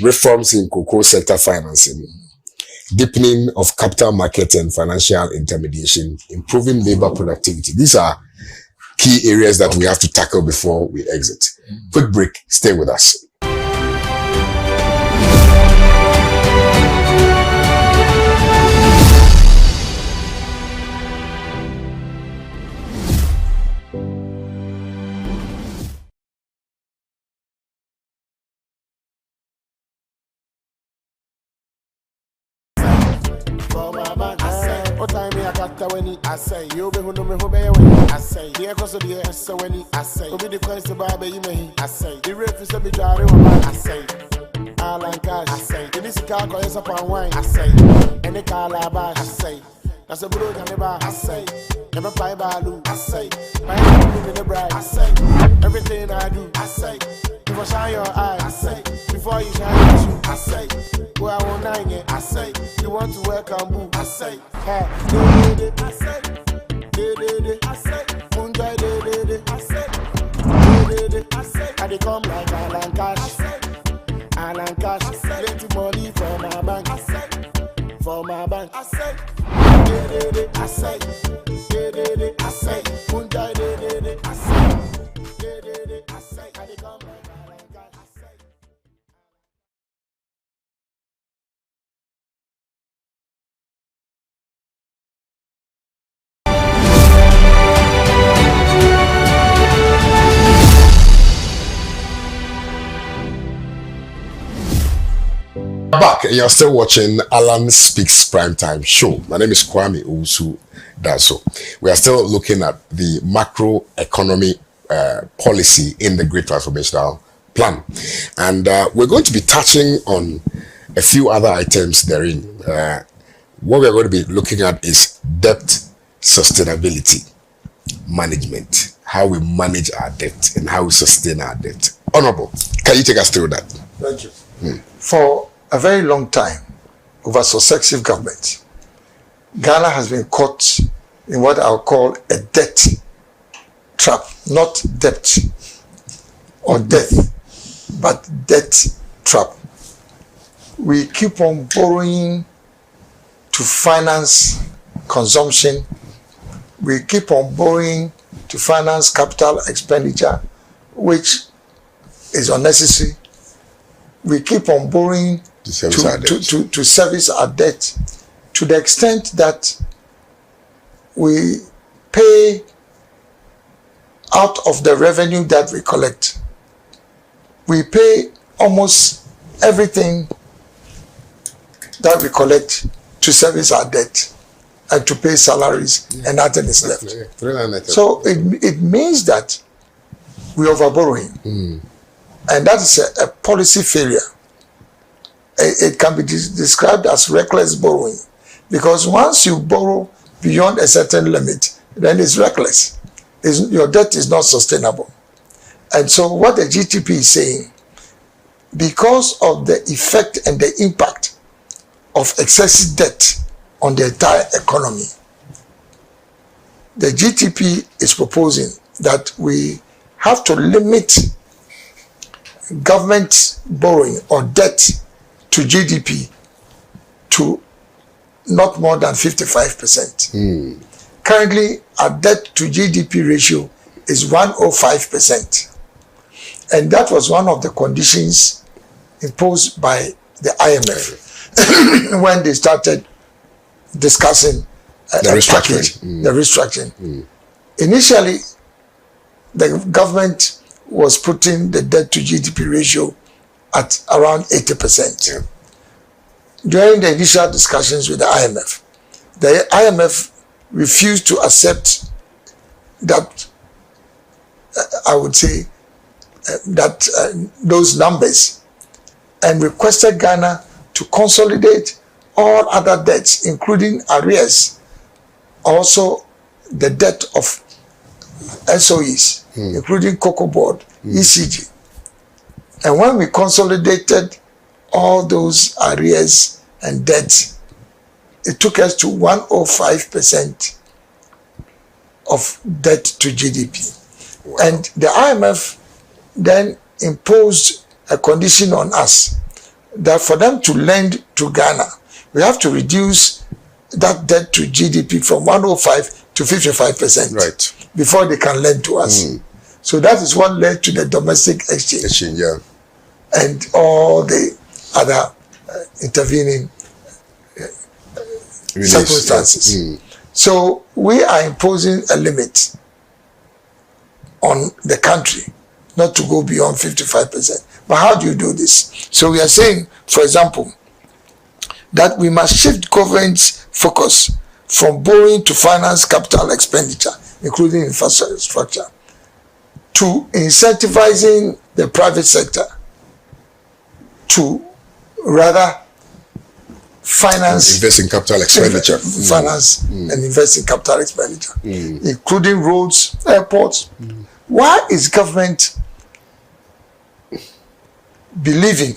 reforms in cocoa sector financing, deepening of capital market and financial intermediation, improving labor productivity. These are key areas that we have to tackle before we exit. Quick break. Stay with us. I say, you be who know me who be I say, the cause of the so when I say, obi the coins to buy you may I say, the ref is a bit dry I say, Alan Cash I say, this car is upon wine I say, and the car I say, that's a blue and the bar I say, never buy balu I say, my hand in the bride I say, everything I do I say, before shine your eye I say, before you shine your shoe I say, well I won't nine it I say, you want to welcome boo I say, hey, I say, I say, Munjai I say, I say, I come like Alan Cash, Alan Cash, plenty money for my bank, for my bank, I say, I say, I say, Munjai I say, I say, I come like Alan Cash, I say. Back, you're still watching Alan Speaks Primetime Show. My name is Kwame Owusu Danso. We are still looking at the macroeconomy policy in the Great Transformational Plan, and we're going to be touching on a few other items therein. What we're going to be looking at is debt sustainability management, how we manage our debt and how we sustain our debt. Honorable, can you take us through that? Thank you. For a very long time, over successive governments, Ghana has been caught in what I'll call a debt trap. Not debt or death, but debt trap. We keep on borrowing to finance consumption. We keep on borrowing to finance capital expenditure, which is unnecessary. We keep on borrowing to service our debt, to the extent that we pay out of the revenue that we collect. We pay almost everything that we collect to service our debt and to pay salaries, and nothing is left. So it means that we are overborrowing. And that is a policy failure. It can be described as reckless borrowing, because once you borrow beyond a certain limit, then it's reckless. Your debt is not sustainable. And so what the GTP is saying, because of the effect and the impact of excessive debt on the entire economy, the GTP is proposing that we have to limit government borrowing or debt to GDP to not more than 55%. Currently, our debt to GDP ratio is 105%. And that was one of the conditions imposed by the IMF when they started discussing the restructuring. Initially, the government was putting the debt to GDP ratio at around 80%. During the initial discussions with the IMF refused to accept that, I would say, those numbers, and requested Ghana to consolidate all other debts, including arrears, also the debt of SOEs, including Cocoa Board, ECG. And when we consolidated all those arrears and debts, it took us to 105% of debt to GDP. Wow. And the IMF then imposed a condition on us that for them to lend to Ghana, we have to reduce that debt to GDP from 105 to 55%, right, before they can lend to us. So that is what led to the domestic exchange, and all the other intervening circumstances. So we are imposing a limit on the country not to go beyond 55%. But how do you do this? So we are saying, for example, that we must shift government's focus from borrowing to finance capital expenditure, including infrastructure, to incentivizing the private sector to rather finance, invest in capital expenditure, finance and invest in capital expenditure, including roads, airports. Why is government believing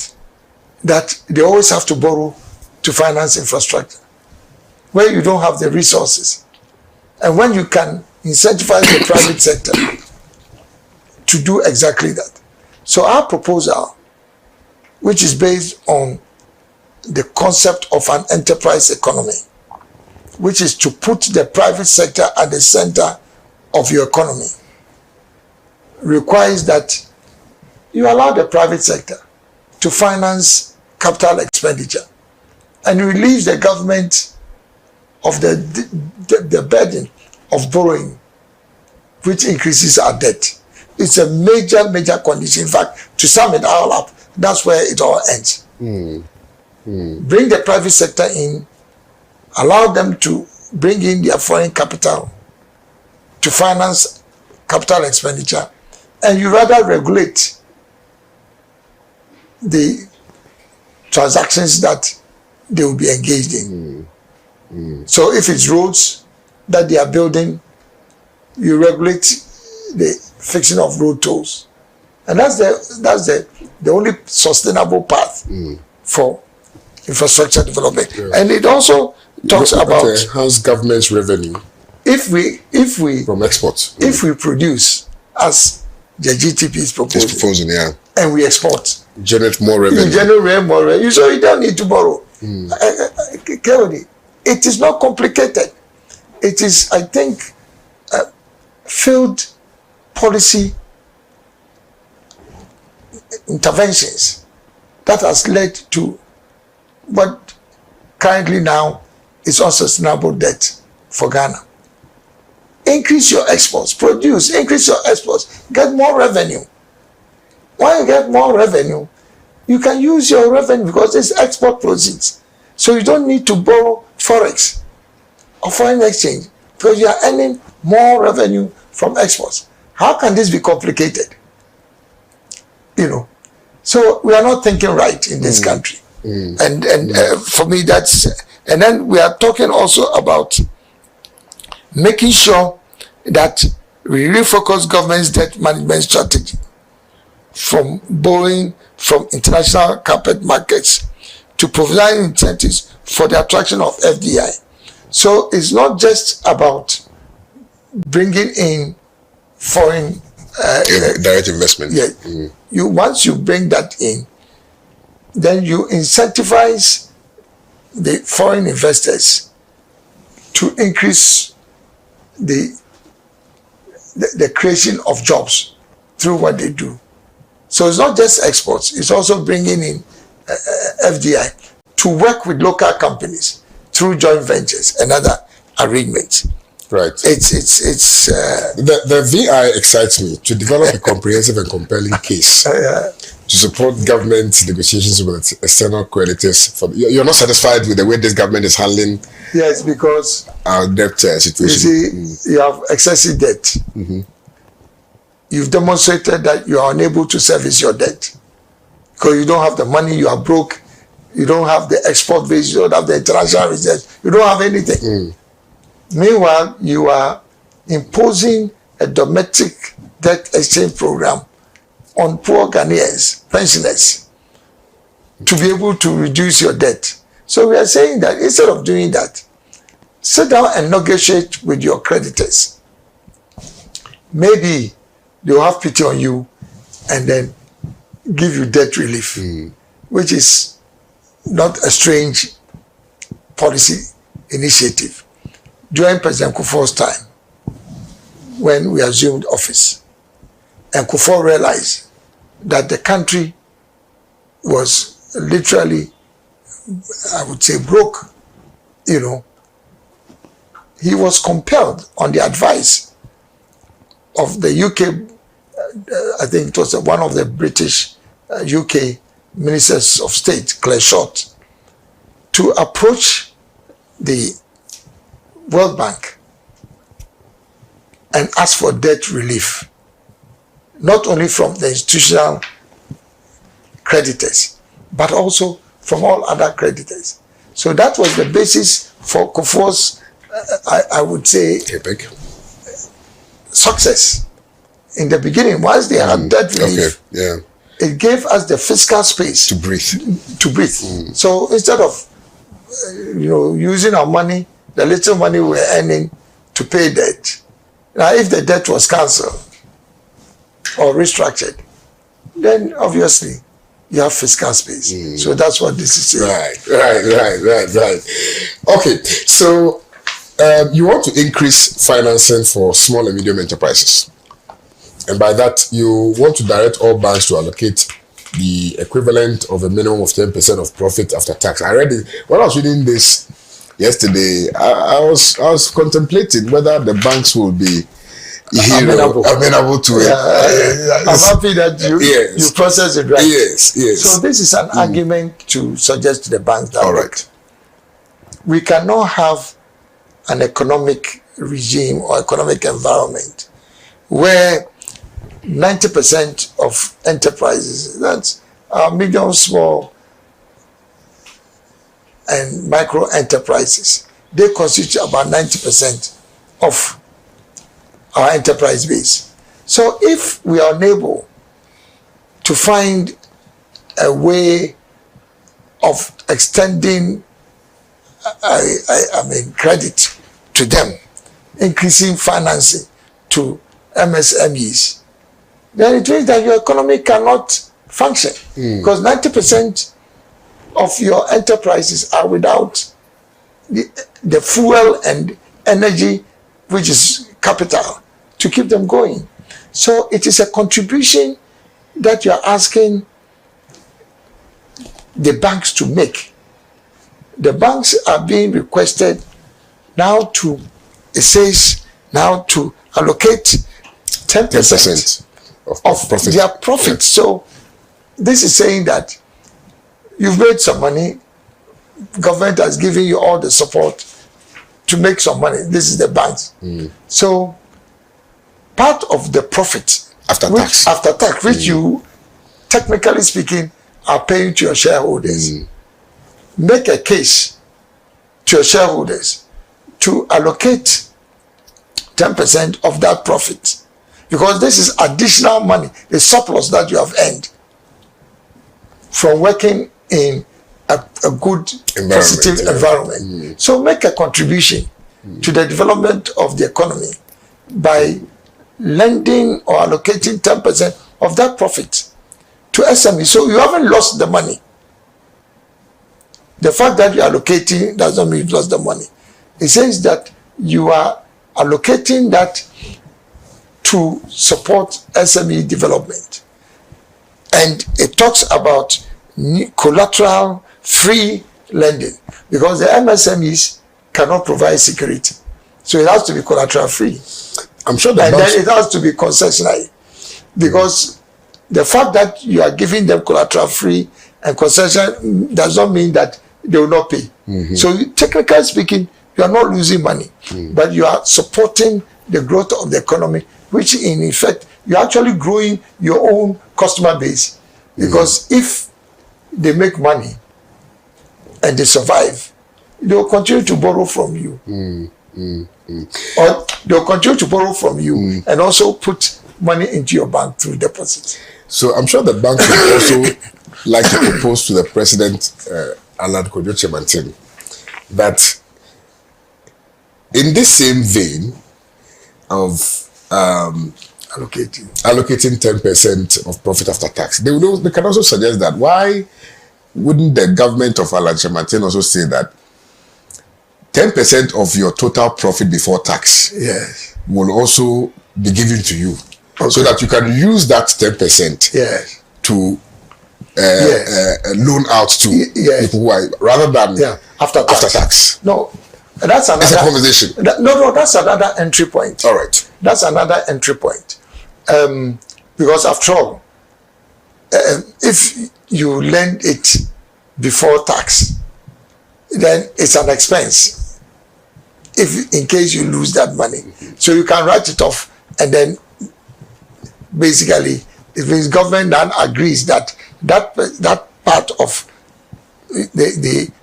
that they always have to borrow to finance infrastructure, where you don't have the resources, and when you can incentivize the private sector to do exactly that? So our proposal, which is based on the concept of an enterprise economy, which is to put the private sector at the center of your economy, requires that you allow the private sector to finance capital expenditure and relieve the government of the burden of borrowing, which increases our debt. It's a major condition. In fact, to sum it all up, that's where it all ends. Bring the private sector in, allow them to bring in their foreign capital to finance capital expenditure, and you rather regulate the transactions that they will be engaged in. So if it's roads that they are building, you regulate the fixing of road tolls, and that's the only sustainable path for infrastructure development. And it also talks about enhance government's revenue if we from exports. If we produce as the GTP is proposing, and we export, generate more revenue. You generate more revenue, so you don't need to borrow. It is not complicated. It is, I think, field policy interventions that has led to what currently now is unsustainable debt for Ghana. Increase your exports, increase your exports, get more revenue. When you get more revenue, you can use your revenue because it's export proceeds. So you don't need to borrow forex or foreign exchange because you are earning more revenue from exports. How can this be complicated? You know, so we are not thinking right in this country. And for me, that's, and then we are talking also about making sure that we refocus government's debt management strategy from borrowing from international capital markets to provide incentives for the attraction of FDI. So it's not just about bringing in foreign direct investment. Yeah, you once you bring that in, then you incentivize the foreign investors to increase the creation of jobs through what they do. So it's not just exports; it's also bringing in FDI to work with local companies through joint ventures and other arrangements. Right. It's the VI excites me to develop a comprehensive and compelling case to support government negotiations with external creditors. You're not satisfied with the way this government is handling? Yes, because our debt situation. You see, you have excessive debt. You've demonstrated that you are unable to service your debt because you don't have the money. You are broke. You don't have the export base. You don't have the international reserves. You don't have anything. Meanwhile, you are imposing a domestic debt exchange program on poor Ghanaians, pensioners, to be able to reduce your debt. So we are saying that instead of doing that, sit down and negotiate with your creditors. Maybe they'll have pity on you and then give you debt relief, which is not a strange policy initiative. During President Kufuor's time, when we assumed office, and Kufuor realized that the country was literally, I would say, broke, you know, he was compelled on the advice of the UK, I think it was one of the British UK ministers of state, Clare Short, to approach the World Bank and ask for debt relief, not only from the institutional creditors, but also from all other creditors. So that was the basis for Kufuor's, I would say, epic success. In the beginning, once they had debt relief, it gave us the fiscal space to breathe. So instead of using our money, the little money we're earning to pay debt. Now, if the debt was cancelled or restructured, then obviously you have fiscal space. So that's what this is saying. Right. Okay, so you want to increase financing for small and medium enterprises. And by that, you want to direct all banks to allocate the equivalent of a minimum of 10% of profit after tax. I read it when I was reading this yesterday. I was contemplating whether the banks will be amenable to it. I'm happy that you process it right. Yes. So this is an argument to suggest to the banks that we cannot have an economic regime or economic environment where 90% of enterprises, that's medium, small, and micro enterprises, they constitute about 90% of our enterprise base. So if we are unable to find a way of extending credit to them, increasing financing to MSMEs, then it means that your economy cannot function because 90% of your enterprises are without the fuel and energy, which is capital, to keep them going. So it is a contribution that you are asking the banks to make the banks are being requested now to, it says now to allocate 10% of profit. their profit. Yeah. So this is saying that you've made some money, government has given you all the support to make some money. This is the banks. So part of the profit After tax, which you, technically speaking, are paying to your shareholders, make a case to your shareholders to allocate 10% of that profit, because this is additional money, a surplus that you have earned from working in a good, positive environment. So make a contribution to the development of the economy by lending or allocating 10% of that profit to SME. So you haven't lost the money. The fact that you're allocating doesn't mean you've lost the money. It says that you are allocating that to support SME development. And it talks about collateral free lending, because the MSMEs cannot provide security. So it has to be collateral free. I'm sure then it has to be concessionary, because the fact that you are giving them collateral free and concession does not mean that they will not pay. So technically speaking, you are not losing money, but you are supporting the growth of the economy, which in effect, you're actually growing your own customer base. Because if they make money and they survive, they will continue to borrow from you. Or they will continue to borrow from you and also put money into your bank through deposits. So I'm sure the bank would also like to propose to the president, Alan Kwadwo Kyerematen, that in this same vein of allocating 10% of profit after tax, they can also suggest that why wouldn't the government of Alan Kyerematen also say that 10% of your total profit before tax will also be given to you, so that you can use that 10% to loan out to people who are, rather than after tax. No, that's another. It's a conversation. No, that's another entry point. All right. That's another entry point. Because after all, if you lend it before tax, then it's an expense. If in case you lose that money, so you can write it off, and then basically, it means government then agrees that part of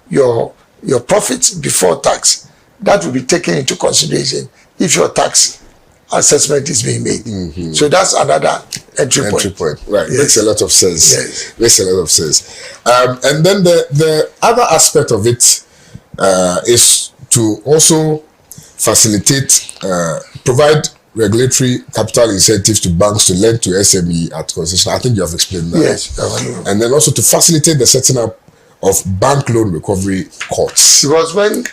your profits before tax, that will be taken into consideration if your tax assessment is being made. So that's another entry point. Right. Makes a lot of sense. Makes a lot of sense. And then the other aspect of it is to also facilitate, provide regulatory capital incentives to banks to lend to SME at concession. I think you have explained that. Yes. And then also to facilitate the setting up of bank loan recovery courts. Because when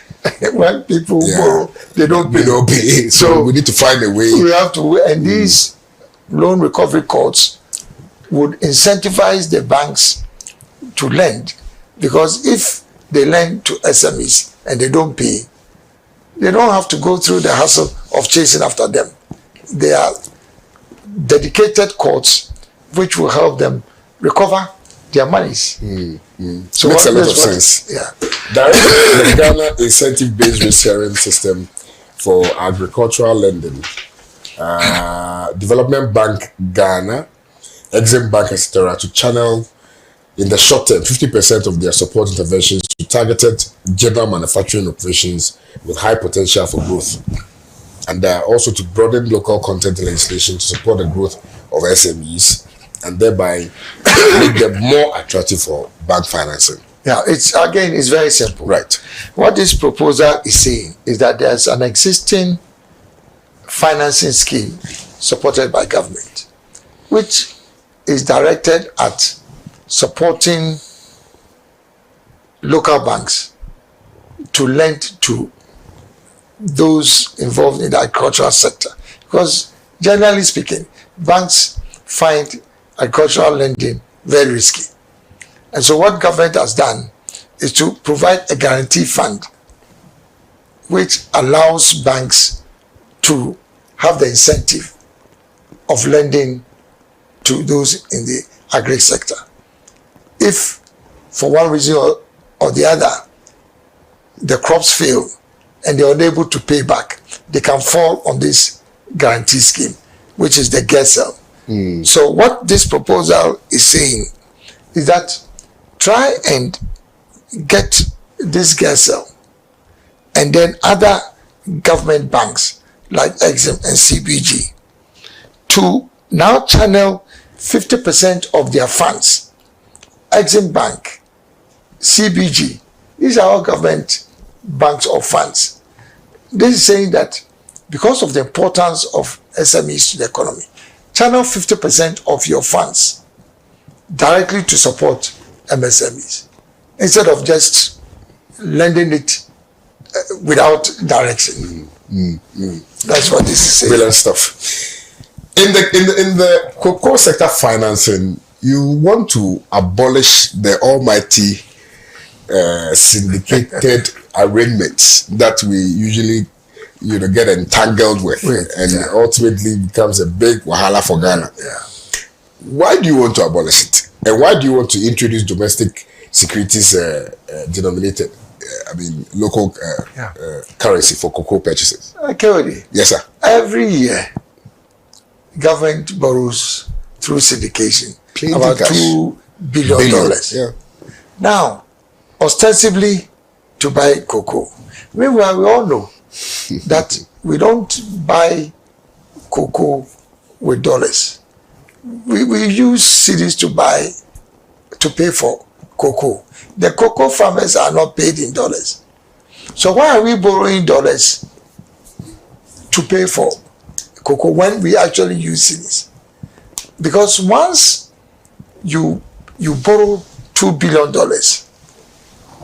people borrow, they don't pay. So we need to find a way. We have to, and these loan recovery courts would incentivize the banks to lend, because if they lend to SMEs and they don't pay, they don't have to go through the hassle of chasing after them. They are dedicated courts which will help them recover their monies. So makes a lot of sense. The Ghana incentive-based risk sharing system for agricultural lending, Development Bank Ghana, Exim Bank, etc., to channel in the short term 50% of their support interventions to targeted general manufacturing operations with high potential for growth, and also to broaden local content legislation to support the growth of SMEs and thereby make them more attractive for bank financing. It's very simple. Right. What this proposal is saying is that there's an existing financing scheme supported by government, which is directed at supporting local banks to lend to those involved in the agricultural sector. Because generally speaking, banks find agricultural lending very risky. And so what government has done is to provide a guarantee fund which allows banks to have the incentive of lending to those in the agri sector. If for one reason or the other the crops fail and they are unable to pay back, they can fall on this guarantee scheme, which is the GESEL. So what this proposal is saying is that try and get this GESEL and then other government banks like Exim and CBG to now channel 50% of their funds. Exim Bank, CBG, these are all government banks or funds. This is saying that because of the importance of SMEs to the economy, channel 50% of your funds directly to support MSMEs instead of just lending it without direction. That's what this is saying. Brilliant stuff. In the cocoa sector financing, you want to abolish the almighty syndicated arrangements that we usually get entangled with, and ultimately becomes a big wahala for Ghana. Why do you want to abolish it, and why do you want to introduce domestic securities denominated local currency for cocoa purchases? Okay, yes, sir. Every year government borrows through syndication about $2 billion. Yeah. Now, ostensibly to buy cocoa. Meanwhile, we all know that we don't buy cocoa with dollars. We use cedis to pay for cocoa. The cocoa farmers are not paid in dollars. So why are we borrowing dollars to pay for cocoa when we actually use cedis? Because once you borrow $2 billion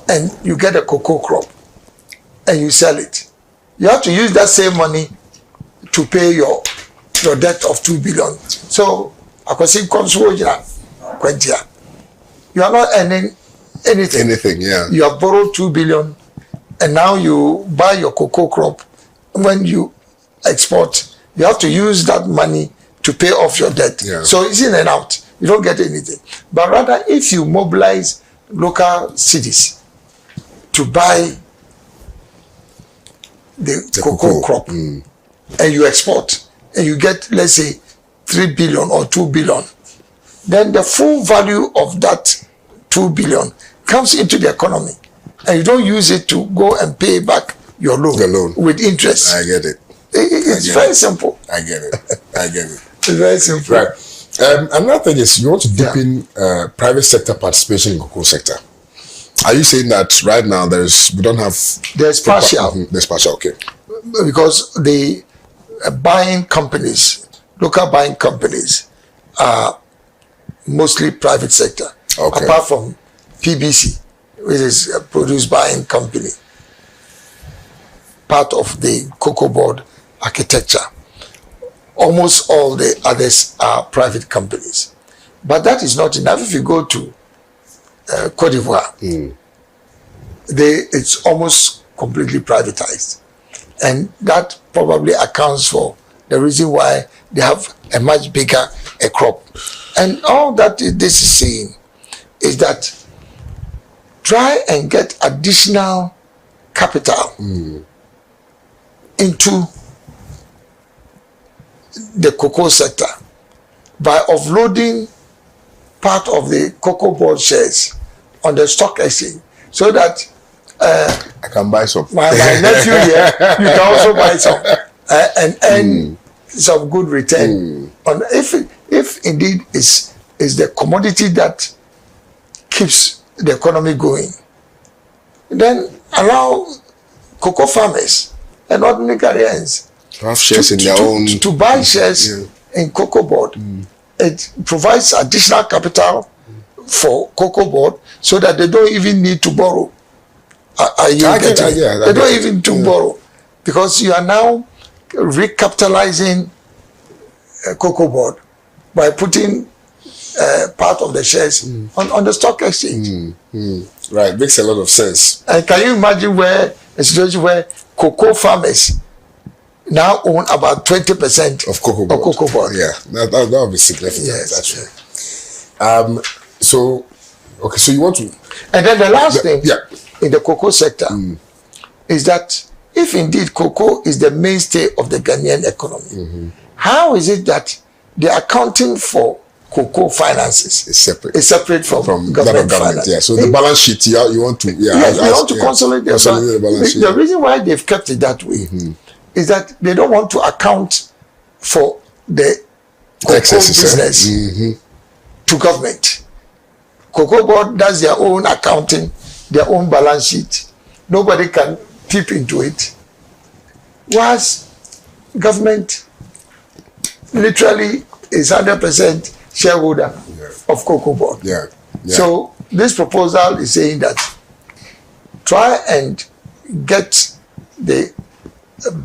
and you get a cocoa crop and you sell it, you have to use that same money to pay your debt of $2 billion. So, you are not earning anything. You have borrowed $2 billion and now you buy your cocoa crop. When you export, you have to use that money to pay off your debt. So it's in and out. You don't get anything. But rather, if you mobilize local cities to buy the cocoa crop and you export and you get, let's say, 3 billion or 2 billion, then the full value of that 2 billion comes into the economy and you don't use it to go and pay back your loan, with interest. I get it. It's very simple. I get it. It's very simple. Right. Another thing is you want to deepen private sector participation in cocoa sector. Are you saying that right now there's partial? There's partial, okay. Because the buying companies, local buying companies, are mostly private sector. Okay. Apart from PBC, which is a produce buying company, part of the cocoa board architecture. Almost all the others are private companies. But that is not enough. If you go to Cote d'Ivoire, it's almost completely privatized. And that probably accounts for the reason why they have a much bigger crop. And all that this is saying is that try and get additional capital into the cocoa sector by offloading part of the cocoa board shares on the stock exchange, so that I can buy some. My nephew here, you can also buy some and earn some good return on. If indeed is the commodity that keeps the economy going, then allow cocoa farmers and ordinary Ghanaians to have shares in their own, to buy shares in cocoa board. It provides additional capital for cocoa board so that they don't even need to borrow. They don't even need to borrow, because you are now recapitalizing cocoa board by putting part of the shares on the stock exchange. Right, makes a lot of sense. And can you imagine a situation where cocoa farmers now own about 20% Of cocoa board. Yeah, that would be significant. Yes. Actually. So you want to... And then the last thing in the cocoa sector is that if indeed cocoa is the mainstay of the Ghanaian economy, how is it that the accounting for cocoa finances is separate from government finance? Yeah. So the balance sheet, you want to... you want to consolidate the balance sheet. The reason why they've kept it that way is that they don't want to account for the cocoa business to government. Cocoa board does their own accounting, their own balance sheet. Nobody can peep into it. Whilst government literally is 100% shareholder of cocoa board. Yeah. So this proposal is saying that try and get the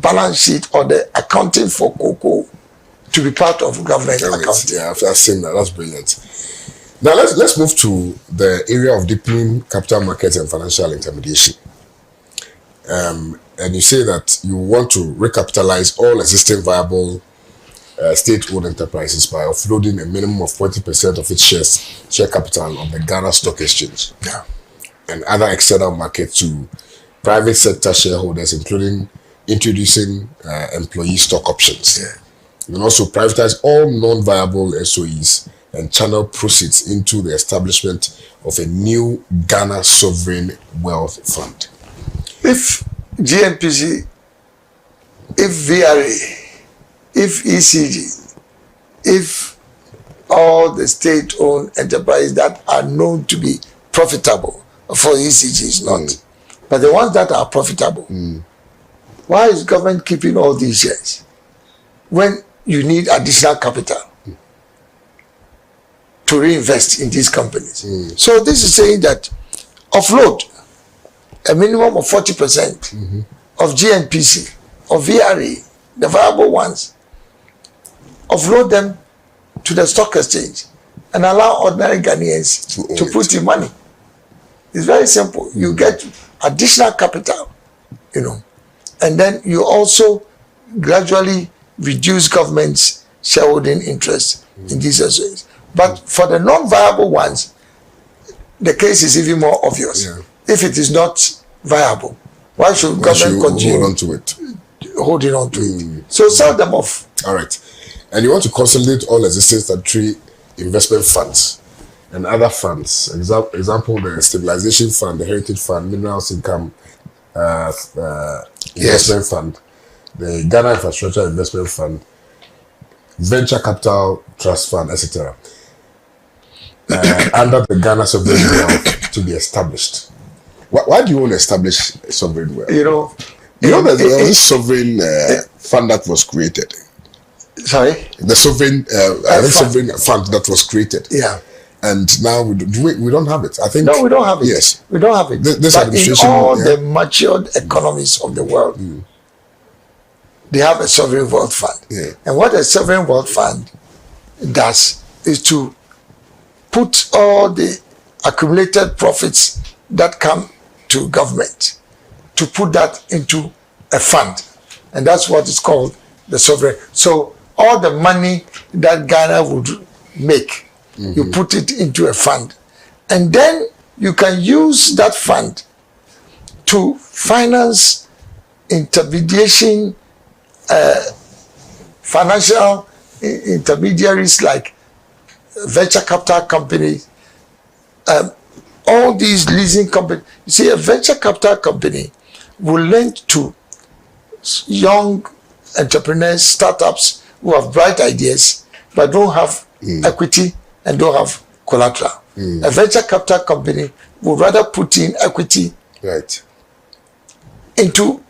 balance sheet or the accounting for cocoa to be part of government accounting. Yeah, I've seen that. That's brilliant. Now let's move to the area of deepening capital markets and financial intermediation. And you say that you want to recapitalize all existing viable state-owned enterprises by offloading a minimum of 40% of its share capital on the Ghana Stock Exchange and other external markets to private sector shareholders, including introducing employee stock options. And also privatize all non-viable SOEs and channel proceeds into the establishment of a new Ghana Sovereign Wealth Fund. If GNPC, if VRA, if ECG, if all the state-owned enterprises that are known to be profitable, for ECG is not, but the ones that are profitable, why is government keeping all these shares when you need additional capital to reinvest in these companies? So this is saying that offload a minimum of 40% of GNPC, of VRA, the viable ones, offload them to the stock exchange and allow ordinary Ghanaians to put in money. It's very simple. You get additional capital, and then you also gradually reduce government's shareholding interest in these SOEs. But for the non-viable ones, the case is even more obvious. If it is not viable, why should government continue holding on to it? So sell them off. All right. And you want to consolidate all existing statutory investment funds and other funds. Example, the Stabilization Fund, the Heritage Fund, Minerals Income Investment Fund, the Ghana Infrastructure Investment Fund, Venture Capital Trust Fund, etc. Under the Ghana Sovereign Wealth to be established. Why do you want to establish a sovereign wealth? There was a sovereign fund that was created. Sorry? The sovereign fund that was created. Yeah. And now we don't have it. I think. No, we don't have it. Yes. We don't have it. This but administration, in all the matured economies of the world, they have a sovereign wealth fund. And what a sovereign wealth fund does is to put all the accumulated profits that come to government, to put that into a fund. And that's what is called the sovereign. So all the money that Ghana would make, you put it into a fund. And then you can use that fund to finance intermediation, financial intermediaries like venture capital companies, all these leasing companies. You see, a venture capital company will lend to young entrepreneurs, startups who have bright ideas but don't have equity and don't have collateral. A venture capital company would rather put in equity into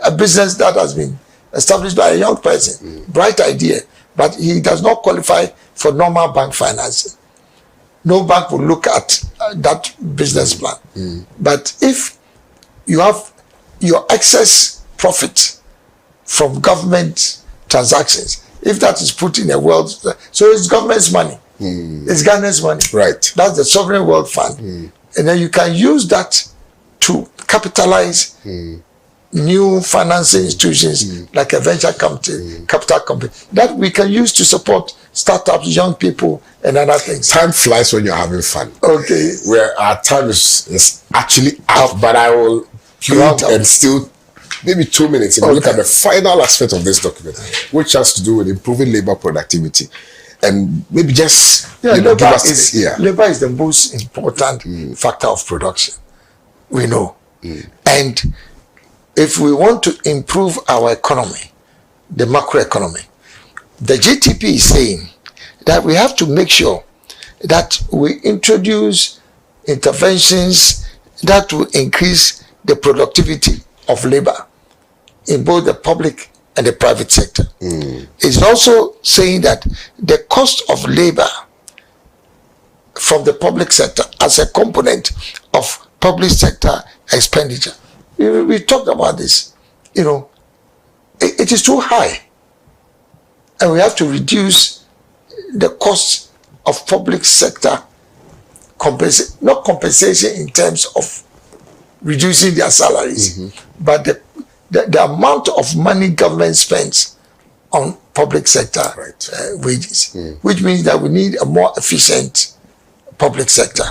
a business that has been established by a young person, bright idea, but he does not qualify for normal bank financing. No bank will look at that business plan. But if you have your excess profit from government transactions, if that is put in a wealth, so it's government's money. It's Ghana's money. Right. That's the Sovereign Wealth Fund. And then you can use that to capitalize new financing institutions like a venture company, capital company, that we can use to support startups, young people, and other things. Time flies when you're having fun. Okay. Where our time is actually up, but I will plead and still maybe 2 minutes and look at the final aspect of this document, which has to do with improving labor productivity. And maybe just labor is the most important factor of production. We know. And if we want to improve our economy, the macroeconomy, the GTP is saying that we have to make sure that we introduce interventions that will increase the productivity of labor in both the public and the private sector. It's also saying that the cost of labor from the public sector as a component of public sector expenditure. We talked about this. It is too high. And we have to reduce the cost of public sector not compensation in terms of reducing their salaries, but the amount of money government spends on public sector wages, which means that we need a more efficient public sector.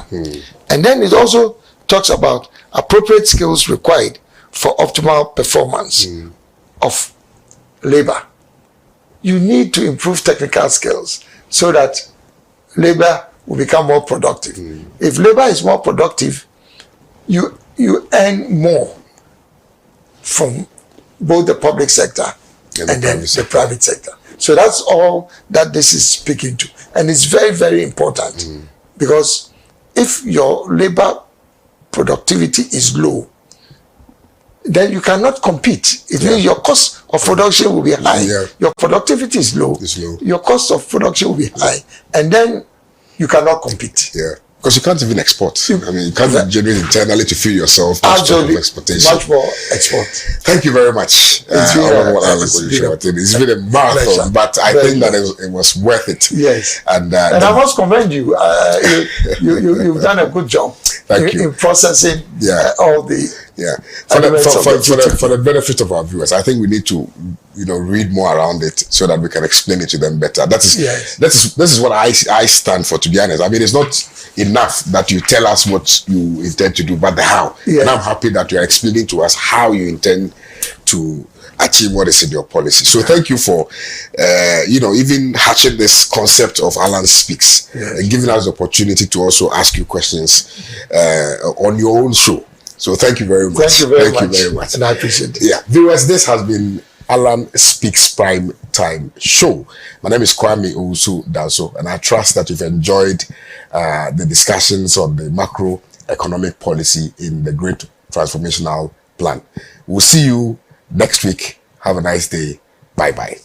And then it also talks about appropriate skills required for optimal performance of labor. You need to improve technical skills so that labor will become more productive. If labor is more productive, you earn more from both the public sector and then the private sector. So that's all that this is speaking to. And it's very, very important because if your labor productivity is low, then you cannot compete. It means your cost of production will be high. Your productivity is low. Your cost of production will be high. And then you cannot compete. Because you can't even export. You can't generate internally to feed yourself. Absolutely. Much more export. Thank you very much. It's been a marathon, but I think that it was worth it. Yes. And I must commend you. You've done a good job. Thank you. In processing all the for the benefit of our viewers, I think we need to read more around it so that we can explain it to them better. This is what I stand for, to be honest. It's not enough that you tell us what you intend to do, but the how. And I'm happy that you are explaining to us how you intend to achieve what is in your policy. So thank you for even hatching this concept of Alan Speaks and giving us the opportunity to also ask you questions on your own show. So thank you very much. Thank you very much. And I appreciate it. Viewers, this has been Alan Speaks Prime Time Show. My name is Kwame Owusu Danso, and I trust that you've enjoyed the discussions on the macroeconomic policy in the Great Transformational Plan. We'll see you next week. Have a nice day. Bye-bye.